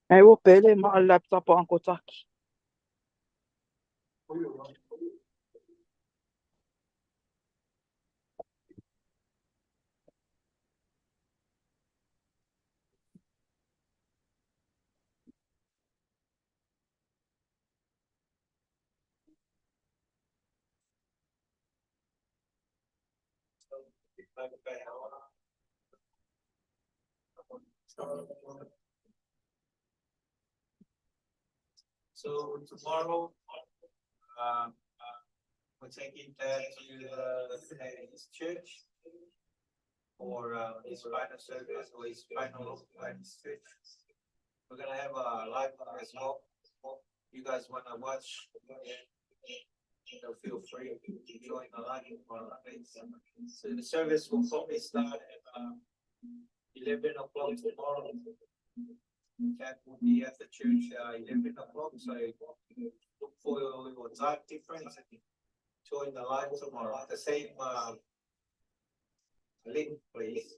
J: I will pay my laptop on Kotaki.
D: So tomorrow, we're taking that to his church or his final service or his final church. We're gonna have a live as well. You guys wanna watch? Feel free to join the live. So the service will probably start at 11 o'clock tomorrow. That will be at the church 11 o'clock. So look for your time difference and join the live tomorrow. The same link, please.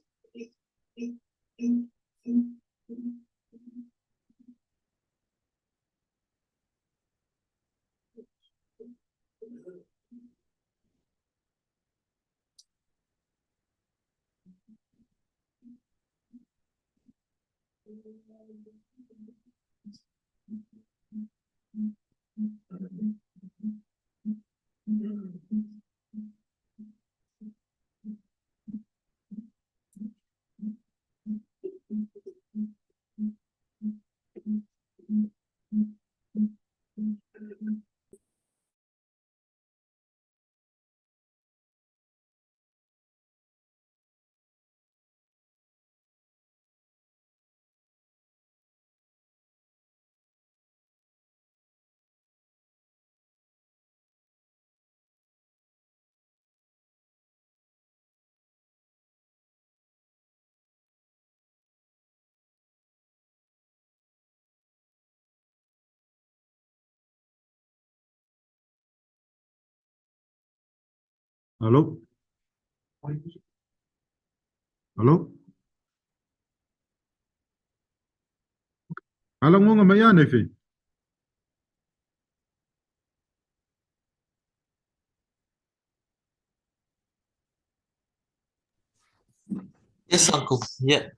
C: Hello? Hello? Alam mo nga mayan eh, Fi.
D: Yes, uncle. Yeah.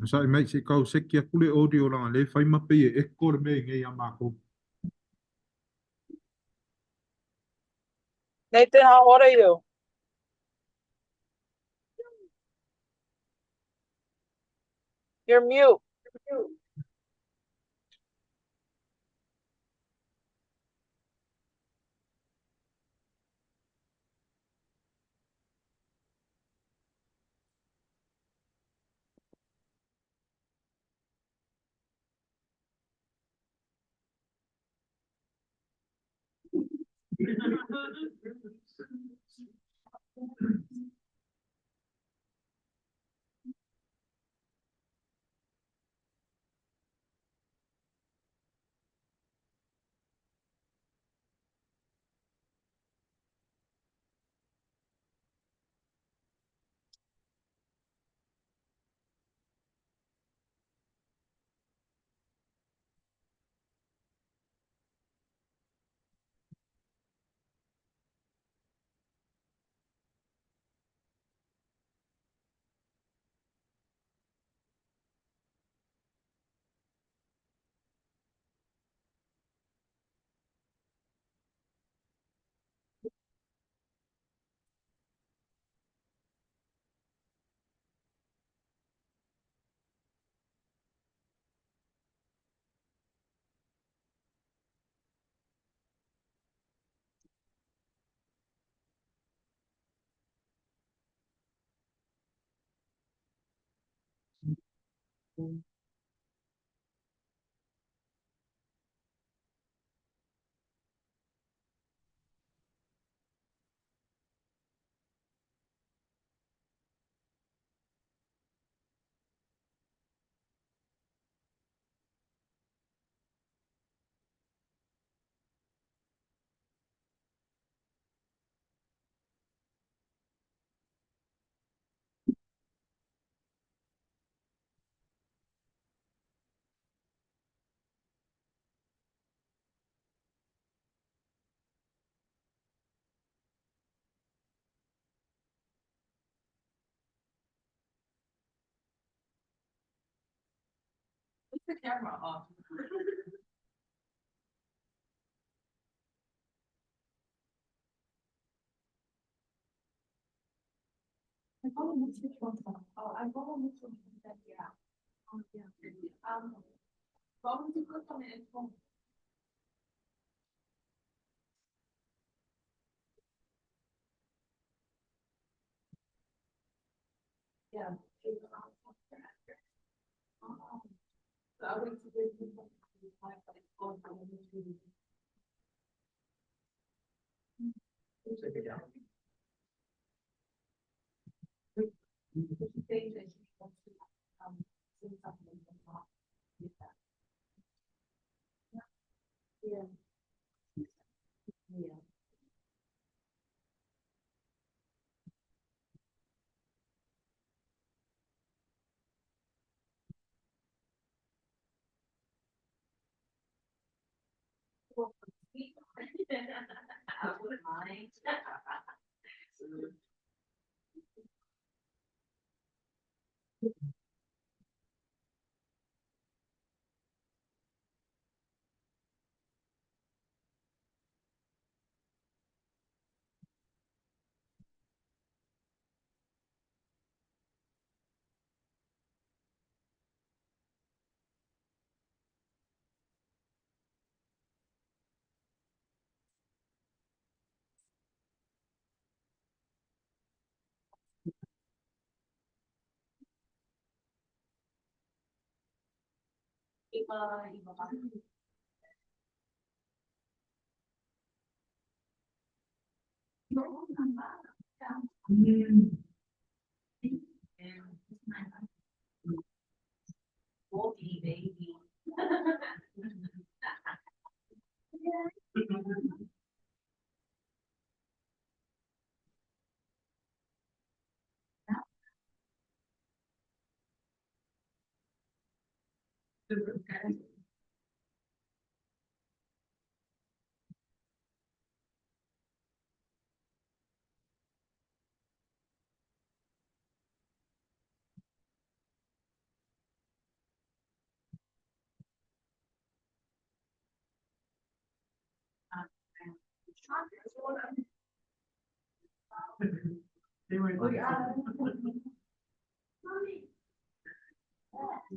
C: Sa mai se kau se kia kule audio langa le fai mape e kor me ngai amako.
J: Nathan, how old are you? You're mute.
F: Put the camera off. I follow which one. Oh, I follow which one. Yeah. Oh, yeah. Warum du kurz von der Info? Yeah. So I went to the yeah. Yeah. I wouldn't mind.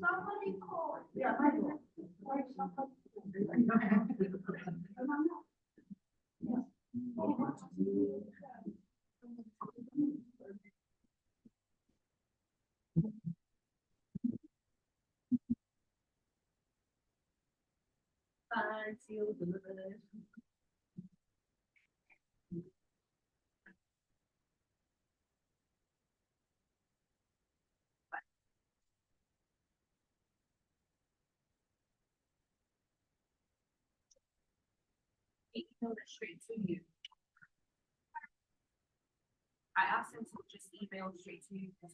B: Somebody called. Yeah, emailed it straight to you. I asked him to just email straight to you. Why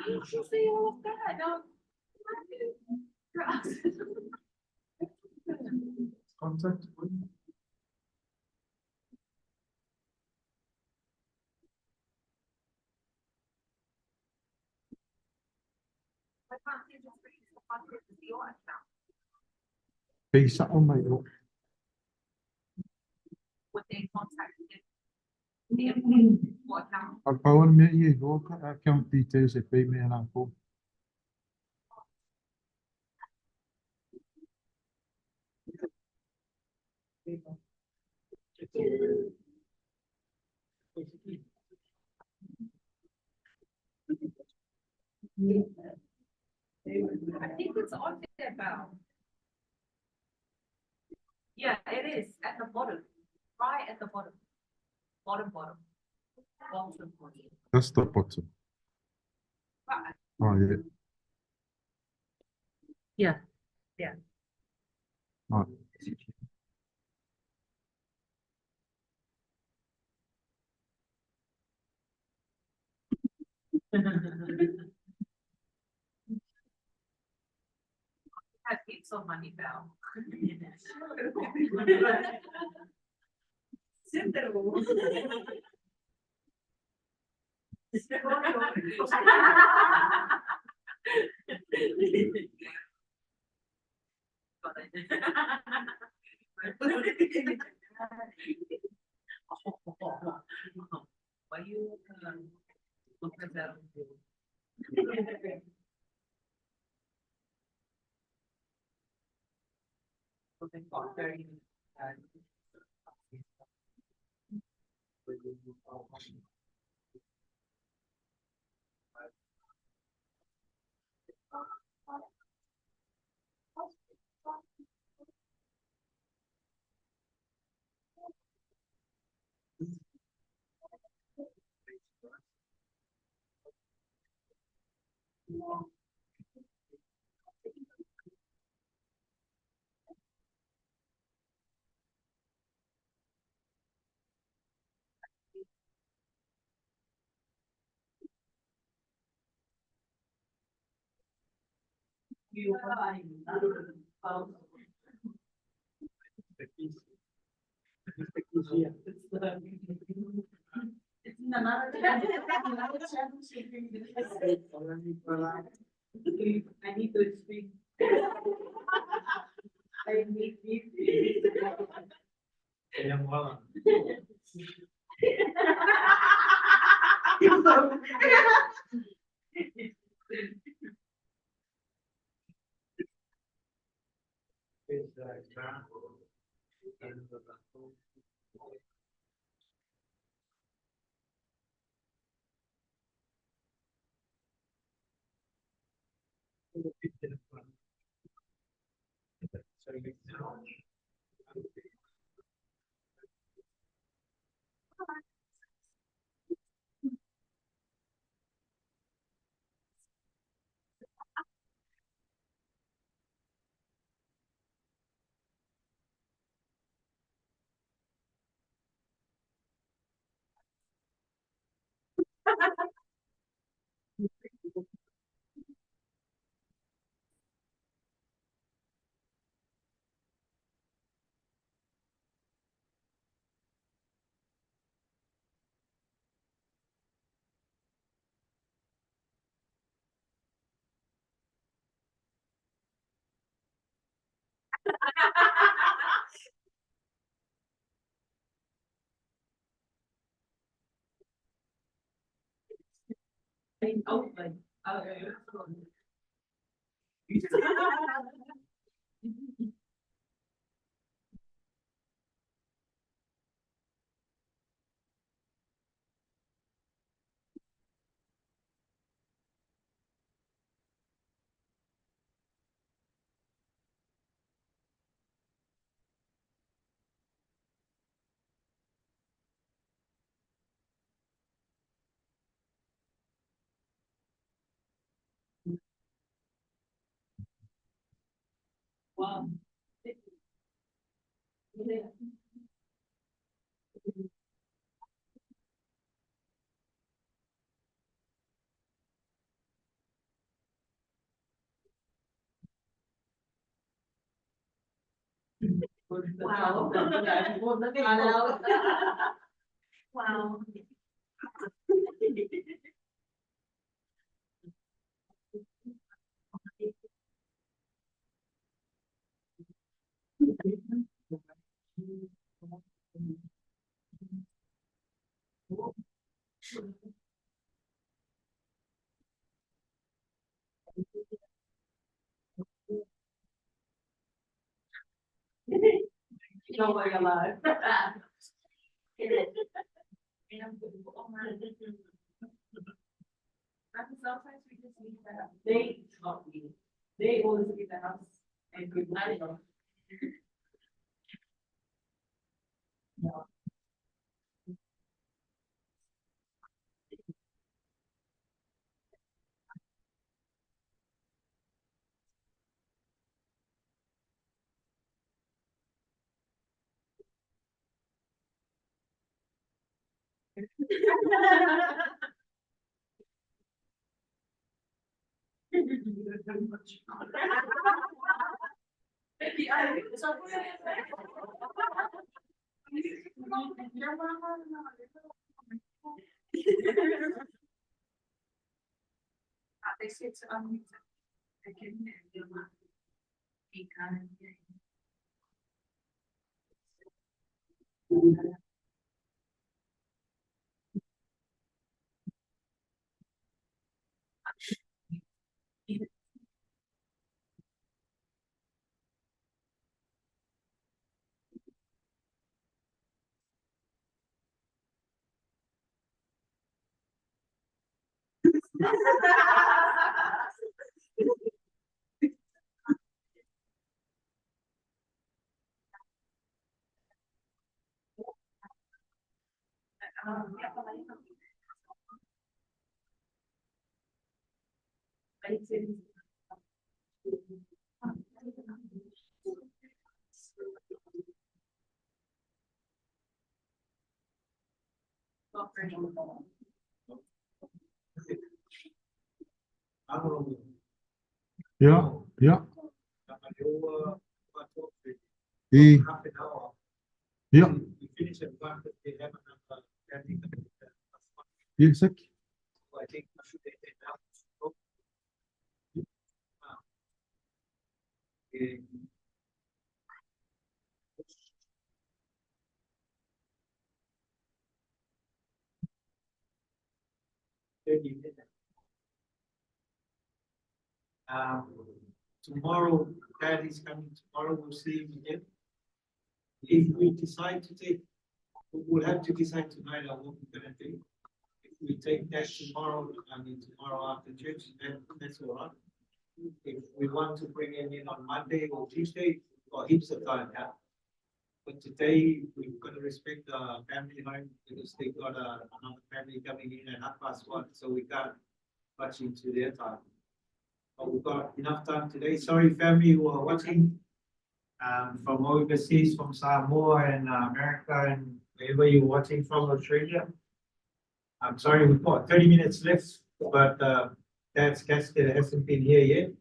B: don't you say all of that? No.
C: Contact.
B: I can't see just read the content of your account.
C: Base on my look.
B: Would they contact you? What account?
C: I'll go on me, you go account details if they may not go.
B: I think it's on there, Val. Yeah, it is at the bottom, right at the bottom. Bottom. Bottom.
C: That's the bottom.
B: Right.
C: Oh, yeah.
B: Yeah. Yeah.
C: Oh.
B: Have heaps of money, Val. Why you look at that? Something very
H: I need to speak. I need open. Wow. Wow. Wow. No way alive. Sometimes we just leave the house. They always leave the house and good night.
C: Yeah, yeah. Yeah. Yes, sir.
D: I think we should take it now. Tomorrow, Dad is coming tomorrow, we'll see him again. If we decide to take, we'll have to decide tonight on what we're gonna do. If we take that tomorrow, tomorrow after church, then that's all right. If we want to bring him in on Monday or Tuesday, or heaps of time, yeah. But today, we've got to respect the family home because they got another family coming in at 1:30, so we can't rush into their time. But we've got enough time today. Sorry, family who are watching from overseas, from Samoa and America, and wherever you're watching from Australia. I'm sorry, we've got 30 minutes left, but Dad's casket hasn't been here yet.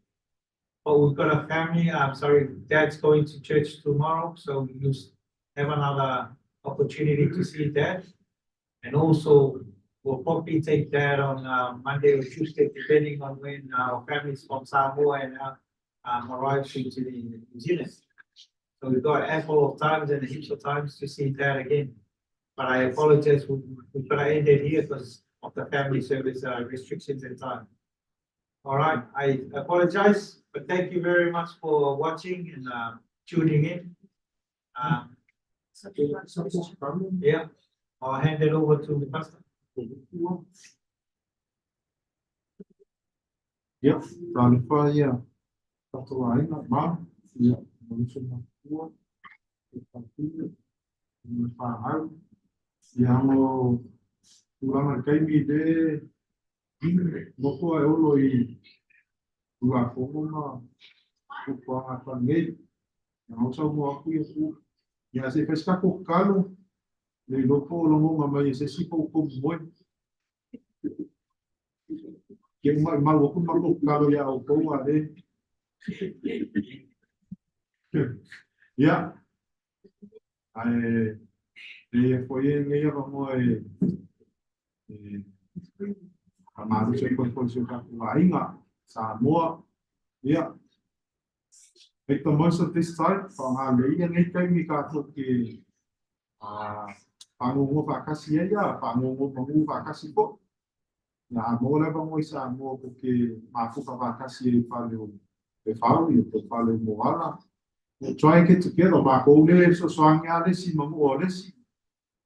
D: But we've got a family. I'm sorry, Dad's going to church tomorrow, so you have another opportunity to see Dad. And also, we'll probably take Dad on Monday or Tuesday, depending on when our families from Samoa and arrive into the New Zealand. So we've got ample of times and heaps of times to see Dad again. But I apologize, we've got to end it here because of the family service restrictions and time. All right, I apologize, but thank you very much for watching and tuning in. Yeah, I'll hand it over to the pastor.
C: Yeah, Salapolevave, Tupuana'i, Mom. Yeah, yeah, mo kurang kai mi de moko e olo I ua fomo na ko a pa nge na so mo aku ia ku ya se festa ko kalo le loko lo mo mai se si ko mo que mai ko ma ko kalo ya o ko a de ya ai foi nge ia mo Amado se foi se Tapua'i Samoa. Yeah. Make the most of this time from our lady and eight time we got to the pangungo vakasi ya pangungo vakasi po. Na mola bango isa mo porque mafu vakasi falo e falo e falo moala. Try and get together mako le so swanga le si mamu ole si.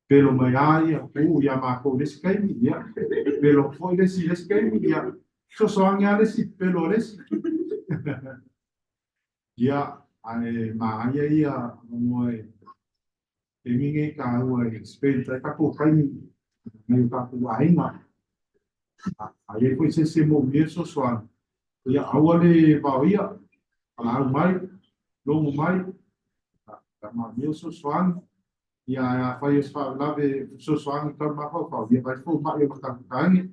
C: Pelo mai ai ya mako le si kai ya. Pelo foi le si kai ya. So swanga le si pelo le si. Ya, ane maaya ia moe e minge ka ua Spain tai ka ko kai ni ka ku ainga ai ko se mo mieso swan ya awale ba ia ala mai lo mai ka ma mieso swan ya fa yes fa lave so swan ka ma fa ya vai fo ma ia ka kai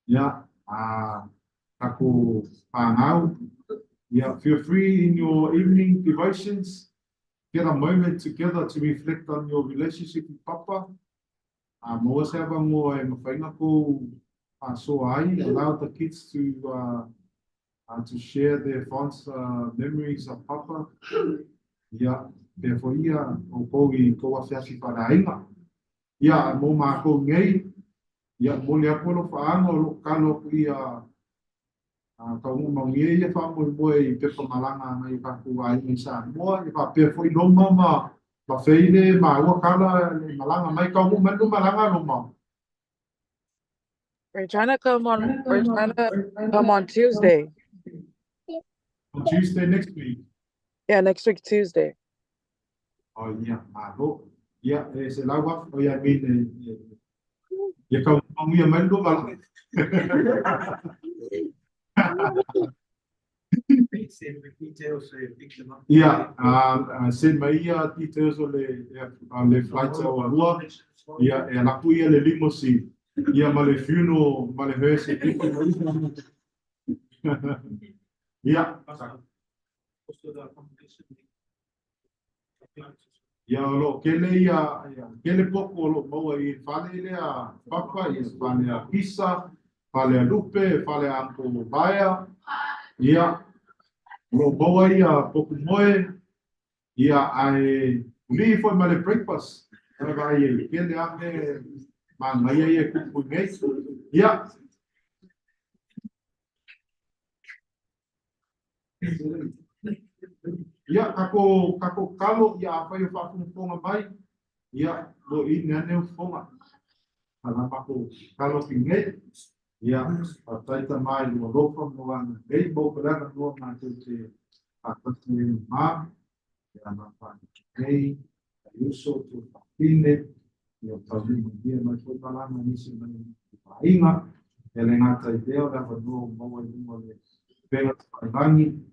C: ya ka ko panau. Yeah, feel free in your evening devotions, get a moment together to reflect on your relationship with Papa. Allow the kids to share their fond memories of Papa. Yeah, therefore, yeah, yeah, Moma go gay. Yeah, Moliapolo for Ango, Kalo, kau mangi ia fa mo moi pe fa malanga mai ka ku ai ni sa mo ia fa pe foi no mama fa feile ma wa kala malanga mai ka mo manu malanga no ma.
J: We're trying to come on Tuesday.
C: On Tuesday next week.
J: Yeah, next week Tuesday.
C: Oh yeah, yeah, se la wa o ya min ya ka mo ia manu malanga. Yeah, send my details on the flights or what. Yeah, and I put you the limousine. Yeah, my funeral, my hearse. Yeah. Ia lo kele ia kele poko lo maua I whale lea papa ia whale a kisa, whale a lupe, whale a anko baia, ia lo maua ia poko moe, ia ai uli foi male breakfast, ia vai ia kele ame mangaia ia kupu ngai, ia ia kako kalo ia apa ia whafunga mai, ia lo I ngane ufonga. Ala mako kalo pinge, ia taita mai lo ropa mo ana ei bo kala no na te atatu ma, ia na pa ei uso tu pine, ia tavi dia mai ko kala na nisi mai inga, ele ngata idea da no mo mo le pela bangi.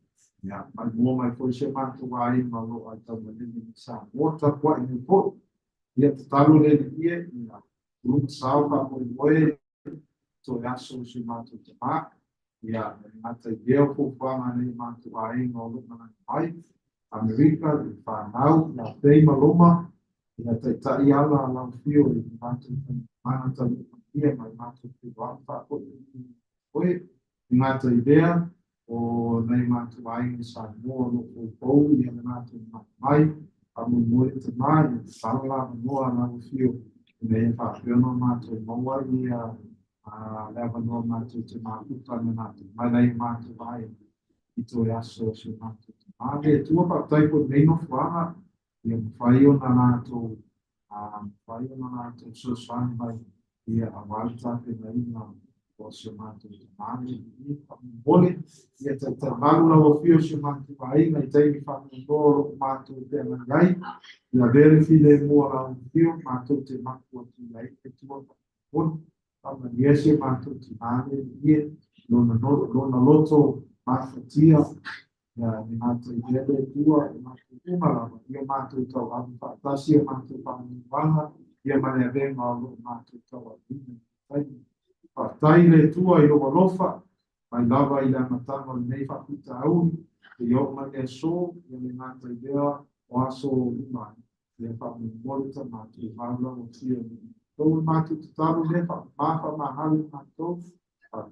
C: Ya, mai mo mai foi se mantu ai ma lo ai tau ni sa water kwa ni po ia talu le ia na lu salva mo moe to ya so se mantu te ma ia na te deo ko pa ni mantu ai no lo na ai America di fa nau na te maloma ia te tai ala la fio I mantu mana ta ia mai mantu te wa fa ko oi na te idea o nei matu ai sa mo no ko ia na matu mai a mo mo te mai sala mo na o fio nei fa fio no matu mo ia a leva no matu te matu ta na matu mai nei matu ai I to ya so matu a le tu pa tai ko nei no fa ia fai o na matu fai o na matu so san mai ia a walta te nei na o se matu mani bole ia te malu na o fio se matu ai na te mi fa no matu te na ai ia vere file mo la o fio matu te matu ti ai te tu bon ama ia se matu ti mani ia no na loto mafatia ia ni matu ia le tua matu uma la ia matu to a fa si matu pa ni banga ia mane venga o matu to ai tai le tua I o lofa mai lava I la matanga nei fa puta au I o ma le so I le mata idea o aso uma le fa mi volta ma tu parla o sia to ma tu talu le fa ma halu ma to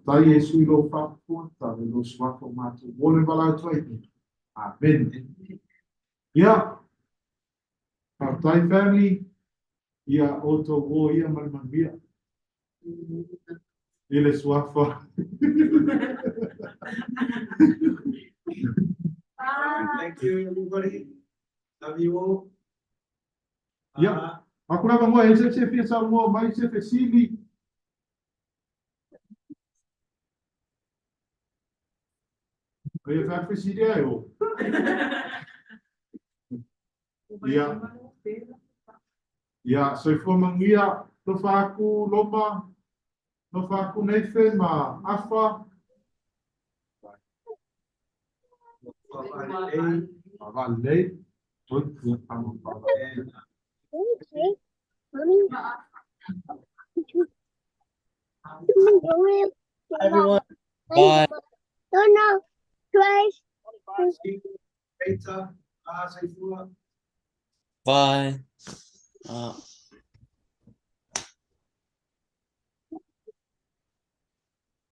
C: tai e sui lo fa puta le lo swafo ma tu vole vala tu ai amen ya tai family ia auto wo ia malmambia ele swafa.
D: Thank you, everybody. Love you all.
C: Yeah. Aku nak mo ese se fez algo mais se fesivi. Aí vai fesivi eu. Yeah. Yeah, so for mangia no faku loma no faku nefe ma afa. Valei. Tudo amo
J: Everyone.
I: Bye.
B: Don't know. Twice.
D: Later.
I: Bye.